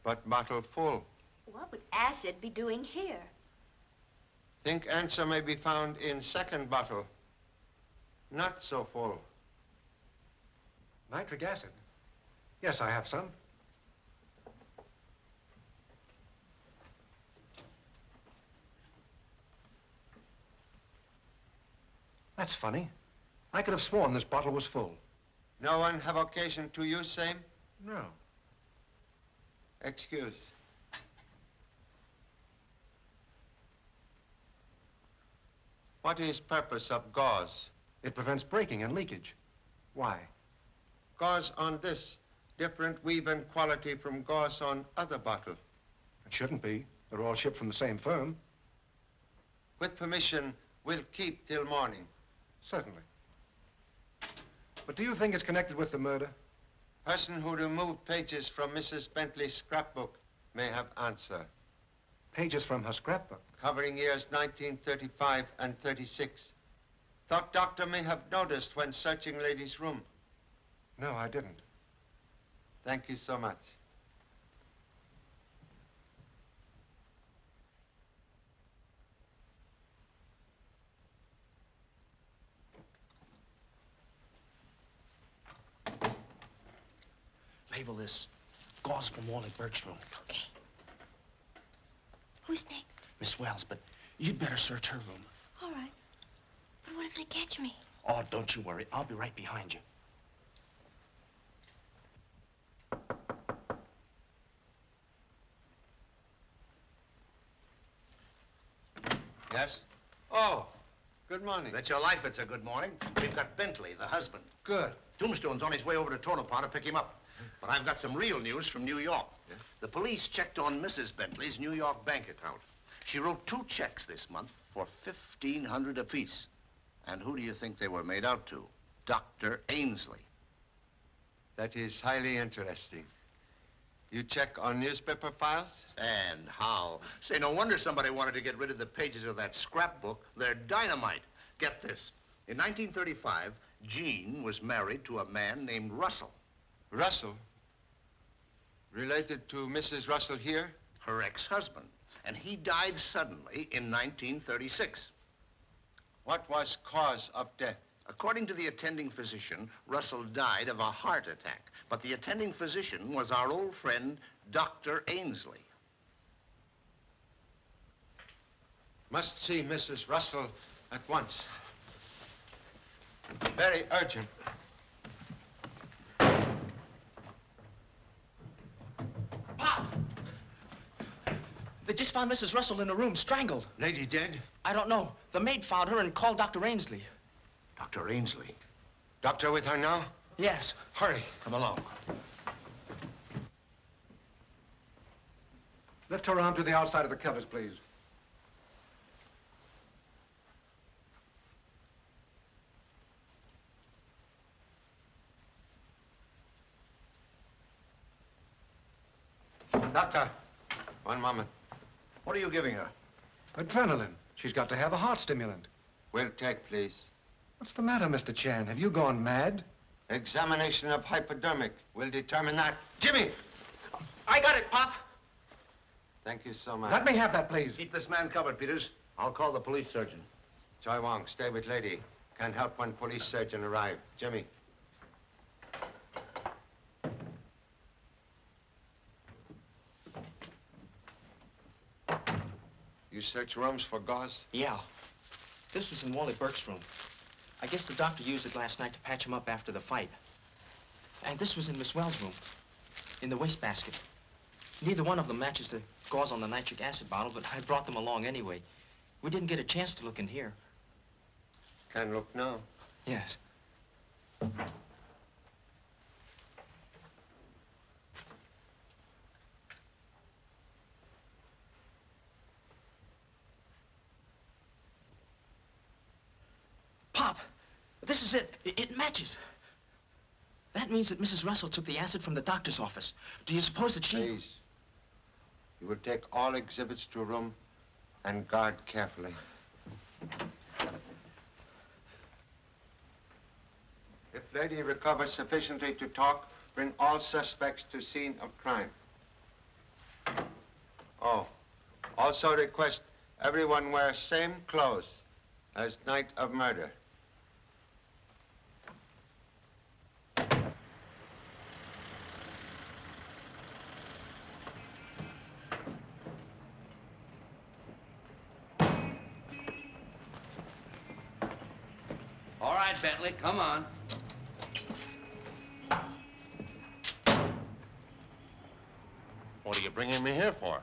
H: but bottle full.
B: What would acid be doing here?
H: Think answer may be found in 2nd bottle. Not so full.
R: Nitric acid? Yes, I have some. That's funny. I could have sworn this bottle was full.
H: No one have occasion to use same?
R: No.
H: Excuse. What is purpose of gauze?
R: It prevents breaking and leakage. Why?
H: Gauze on this. different weave and quality from gauze on other bottle?
E: It shouldn't be. They're all shipped from the same firm.
H: With permission, we'll keep till morning.
E: Certainly. But do you think it's connected with the murder?
H: Person who removed pages from Mrs. Bentley's scrapbook may have answer.
E: Pages from her scrapbook?
H: Covering years 1935 and 36. Thought doctor may have noticed when searching lady's room.
E: No, I didn't.
H: Thank you so much.
I: Label this gauze from Wally Burke's room.
B: Okay. Who's next?
I: Miss Wells, but you'd better search her room.
B: All right. But what if they catch me?
I: Oh, don't you worry. I'll be right behind you.
H: Yes? Oh, good morning.
J: Bet your life it's a good morning. We've got Bentley, the husband.
H: Good.
J: Tombstone's on his way over to Toler to pick him up. But I've got some real news from New York. Yeah? The police checked on Mrs. Bentley's New York bank account. She wrote 2 checks this month for $1,500 apiece. And who do you think they were made out to? Dr. Ainsley.
H: That is highly interesting. You check on newspaper files?
J: And how? Say, no wonder somebody wanted to get rid of the pages of that scrapbook. They're dynamite. Get this. In 1935, Jean was married to a man named Russell.
H: Russell? Related to Mrs. Russell here?
J: Her ex-husband. And he died suddenly in 1936.
H: What was cause of death?
J: According to the attending physician, Russell died of a heart attack. But the attending physician was our old friend, Dr. Ainsley.
H: Must see Mrs. Russell at once. Very urgent.
I: Pop! They just found Mrs. Russell in her room, strangled.
H: Lady dead?
I: I don't know. The maid found her and called Dr. Ainsley.
J: Dr. Ainsley?
H: Doctor with her now?
I: Yes.
H: Hurry.
J: Come along.
E: Lift her arm to the outside of the covers, please.
H: Doctor, one moment.
J: What are you giving her?
E: Adrenaline. She's got to have a heart stimulant.
H: Will take, please.
E: What's the matter, Mr. Chan? Have you gone mad?
H: Examination of hypodermic will determine that. Jimmy!
I: I got it, Pop.
H: Thank you so much.
E: Let me have that, please.
J: Keep this man covered, Peters. I'll call the police surgeon.
H: Choi Wong, stay with lady. Can help when police surgeon arrive. Jimmy. You search rooms for gauze?
I: Yeah. This was in Wally Burke's room. I guess the doctor used it last night to patch him up after the fight. And this was in Miss Wells' room, in the wastebasket. Neither one of them matches the gauze on the nitric acid bottle, but I brought them along anyway. We didn't get a chance to look in here.
H: Can look now.
I: Yes. Pop, this is it. It matches. That means that Mrs. Russell took the acid from the doctor's office. Do you suppose that she...
H: Please. You will take all exhibits to a room and guard carefully. If lady recovers sufficiently to talk, bring all suspects to scene of crime. Oh, also request everyone wear same clothes as night of murder.
D: All right, Bentley, come on.
J: What are you bringing me here for?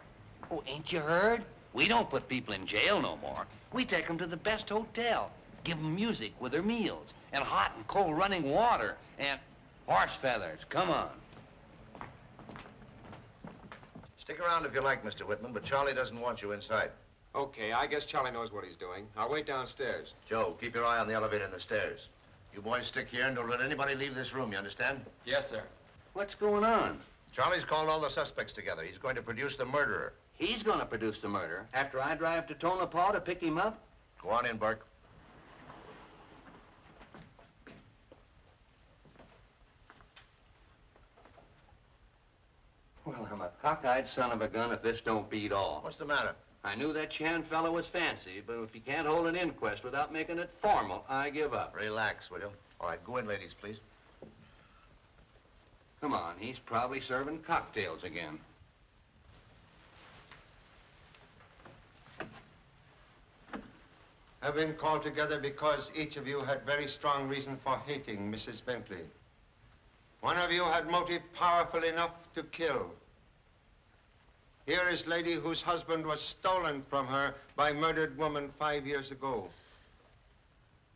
D: Oh, ain't you heard? We don't put people in jail no more. We take them to the best hotel, give them music with their meals, and hot and cold running water, and horse feathers. Come on.
J: Stick around if you like, Mr. Whitman, but Charlie doesn't want you inside.
P: Okay, I guess Charlie knows what he's doing. I'll wait downstairs.
J: Joe, keep your eye on the elevator and the stairs. You boys stick here and don't let anybody leave this room, you understand?
D: Yes, sir. What's going on?
J: Charlie's called all the suspects together. He's going to produce the murderer.
D: He's going to produce the murderer after I drive to Tonopah to pick him up?
J: Go on in, Burke.
D: Well, I'm a cockeyed son of a gun if this don't beat all.
J: What's the matter?
D: I knew that Chan fellow was fancy, but if he can't hold an inquest without making it formal, I give up.
J: Relax, will you? All right, go in, ladies, please.
D: Come on, he's probably serving cocktails again.
H: Have been called together because each of you had very strong reason for hating Mrs. Bentley. One of you had motive powerful enough to kill. Here is lady whose husband was stolen from her by murdered woman 5 years ago.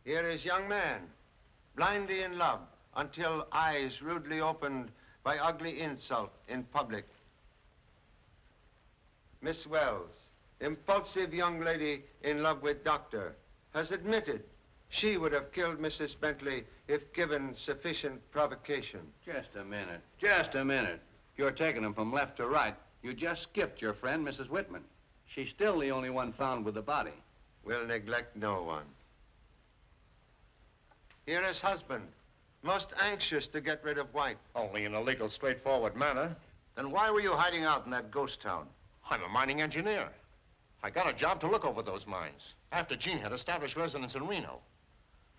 H: Here is young man, blindly in love until eyes rudely opened by ugly insult in public. Miss Wells, impulsive young lady in love with doctor, has admitted she would have killed Mrs. Bentley if given sufficient provocation.
D: Just a minute. Just a minute. You're taking them from left to right. You just skipped your friend, Mrs. Whitman. She's still the only one found with the body.
H: We'll neglect no one. Here is husband, most anxious to get rid of wife.
K: Only in a legal, straightforward manner.
J: Then why were you hiding out in that ghost town?
K: I'm a mining engineer. I got a job to look over those mines after Jean had established residence in Reno.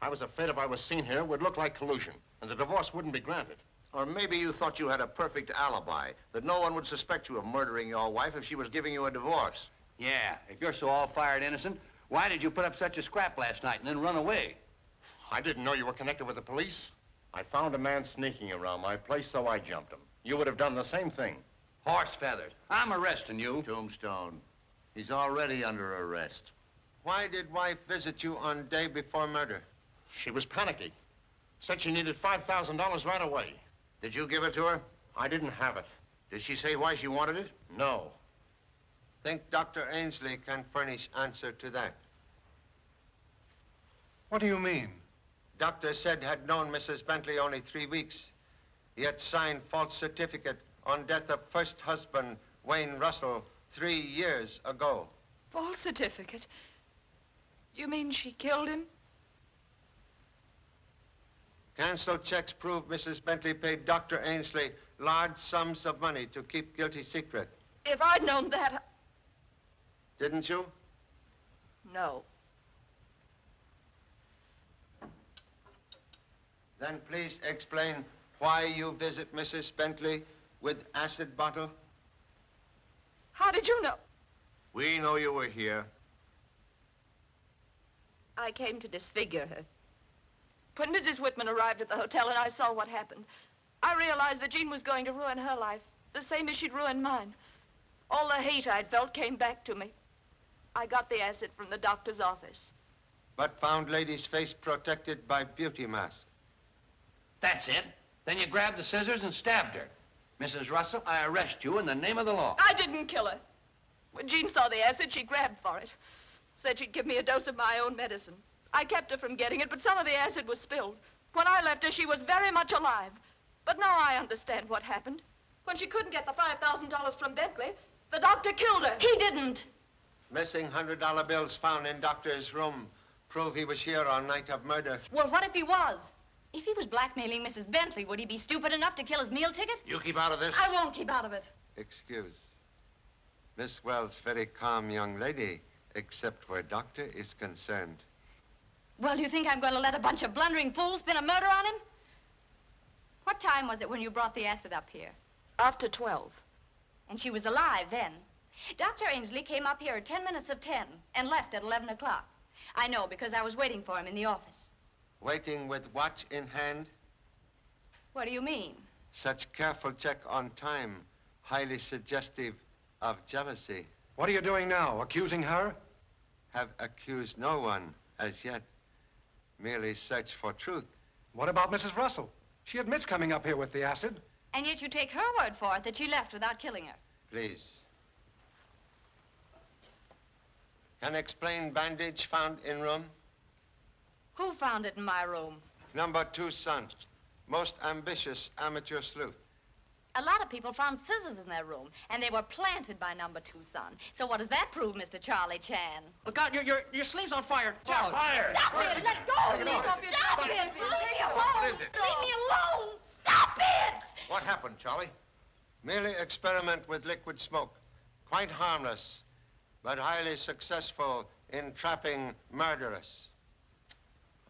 K: I was afraid if I was seen here, it would look like collusion, and the divorce wouldn't be granted.
J: Or maybe you thought you had a perfect alibi, that no one would suspect you of murdering your wife if she was giving you a divorce.
D: Yeah, if you're so all-fired innocent, why did you put up such a scrap last night and then run away?
K: I didn't know you were connected with the police. I found a man sneaking around my place, so I jumped him. You would have done the same thing.
D: Horse feathers. I'm arresting you.
J: Tombstone. He's already under arrest.
H: Why did wife visit you on day before murder?
K: She was panicky. Said she needed $5,000 right away.
J: Did you give it to her?
K: I didn't have it.
J: Did she say why she wanted it?
K: No.
H: Think Dr. Ainsley can furnish answer to that.
E: What do you mean?
H: Doctor said had known Mrs. Bentley only 3 weeks, yet signed false certificate on death of first husband, Wayne Russell, 3 years ago.
L: False certificate? You mean she killed him?
H: Canceled checks prove Mrs. Bentley paid Dr. Ainsley large sums of money to keep guilty secret.
L: If I'd known that...
H: Didn't you?
L: No.
H: Then please explain why you visit Mrs. Bentley with acid bottle.
L: How did you know?
J: We know you were here.
L: I came to disfigure her. When Mrs. Whitman arrived at the hotel and I saw what happened, I realized that Jean was going to ruin her life, the same as she'd ruined mine. All the hate I'd felt came back to me. I got the acid from the doctor's office.
H: But found lady's face protected by beauty mask.
D: That's it. Then you grabbed the scissors and stabbed her. Mrs. Russell, I arrest you in the name of the law.
L: I didn't kill her. When Jean saw the acid, she grabbed for it. Said she'd give me a dose of my own medicine. I kept her from getting it, but some of the acid was spilled. When I left her, she was very much alive. But now I understand what happened. When she couldn't get the $5,000 from Bentley, the doctor killed her. He didn't.
H: Missing $100 bills found in doctor's room prove he was here on night of murder.
N: Well, what if he was? If he was blackmailing Mrs. Bentley, would he be stupid enough to kill his meal ticket?
J: You keep out of this.
N: I won't keep out of it.
H: Excuse. Miss Wells, very calm young lady, except where doctor is concerned.
N: Well, do you think I'm going to let a bunch of blundering fools pin a murder on him? What time was it when you brought the acid up here?
L: After 12.
N: And she was alive then. Dr. Ainsley came up here at 10 minutes of 10 and left at 11 o'clock. I know because I was waiting for him in the office.
H: Waiting with watch in hand?
N: What do you mean?
H: Such careful check on time, highly suggestive of jealousy.
E: What are you doing now, accusing her?
H: Have accused no one as yet. Merely search for truth.
E: What about Mrs. Russell? She admits coming up here with the acid.
N: And yet you take her word for it that she left without killing her.
H: Please, Can explain bandage found in room?
F: Who found it in my room?
H: Number 2 son, most ambitious amateur sleuth.
F: A lot of people found scissors in their room, and they were planted by number 2 son. So what does that prove, Mr. Charlie Chan?
C: Look out, your sleeve's on fire.
K: Fire!
F: Stop it! Let go of me! Stop it! Leave me alone!
J: What is it?
F: Leave me alone! Stop it!
J: What happened, Charlie?
H: Merely experiment with liquid smoke. Quite harmless, but highly successful in trapping murderers.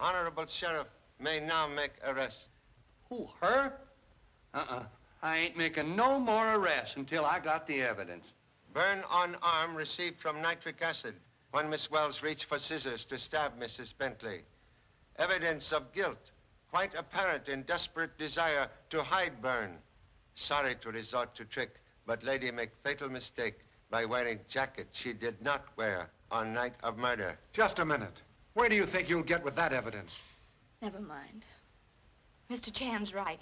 H: Honorable Sheriff may now make arrest.
D: Who, her? I ain't making no more arrests until I got the evidence.
H: Burn on arm received from nitric acid when Miss Wells reached for scissors to stab Mrs. Bentley. Evidence of guilt, quite apparent in desperate desire to hide burn. Sorry to resort to trick, but lady make fatal mistake by wearing jacket she did not wear on night of murder.
P: Just a minute. Where do you think you'll get with that evidence?
F: Never mind. Mr. Chan's right.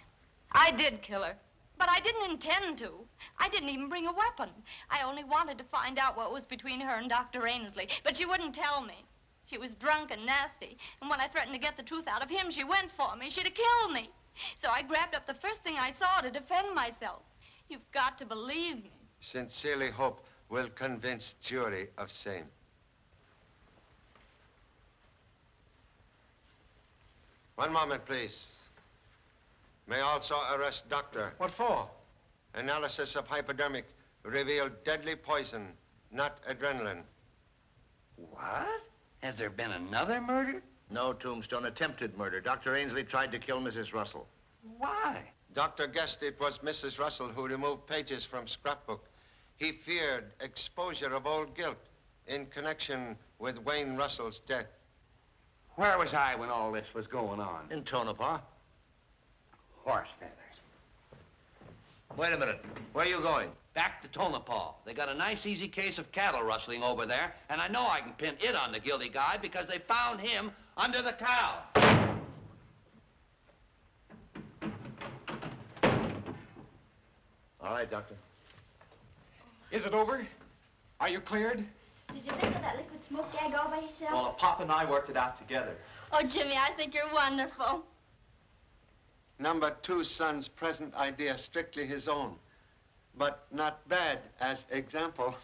F: I did kill her. But I didn't intend to. I didn't even bring a weapon. I only wanted to find out what was between her and Dr. Ainsley. But she wouldn't tell me. She was drunk and nasty. And when I threatened to get the truth out of him, she went for me. She'd have killed me. So I grabbed up the first thing I saw to defend myself. You've got to believe me.
H: Sincerely hope will convince jury of same. One moment, please. May also arrest doctor.
P: What for?
H: Analysis of hypodermic revealed deadly poison, not adrenaline.
D: What? Has there been another murder?
J: No, Tombstone. Attempted murder. Dr. Ainsley tried to kill Mrs. Russell.
D: Why?
H: Doctor guessed it was Mrs. Russell who removed pages from scrapbook. He feared exposure of old guilt in connection with Wayne Russell's death.
D: Where was I when all this was going on?
J: In Tonopah.
D: Horse feathers.
J: Wait a minute. Where are you going?
D: Back to Tonopah. They got a nice, easy case of cattle rustling over there, and I know I can pin it on the guilty guy because they found him under the cow.
J: All right, Doctor.
P: Is it over? Are you cleared?
Q: Did you think of that liquid smoke gag all by yourself?
I: Well, Pop and I worked it out together.
Q: Oh, Jimmy, I think you're wonderful.
H: Number 2 son's present idea strictly his own, but not bad as example.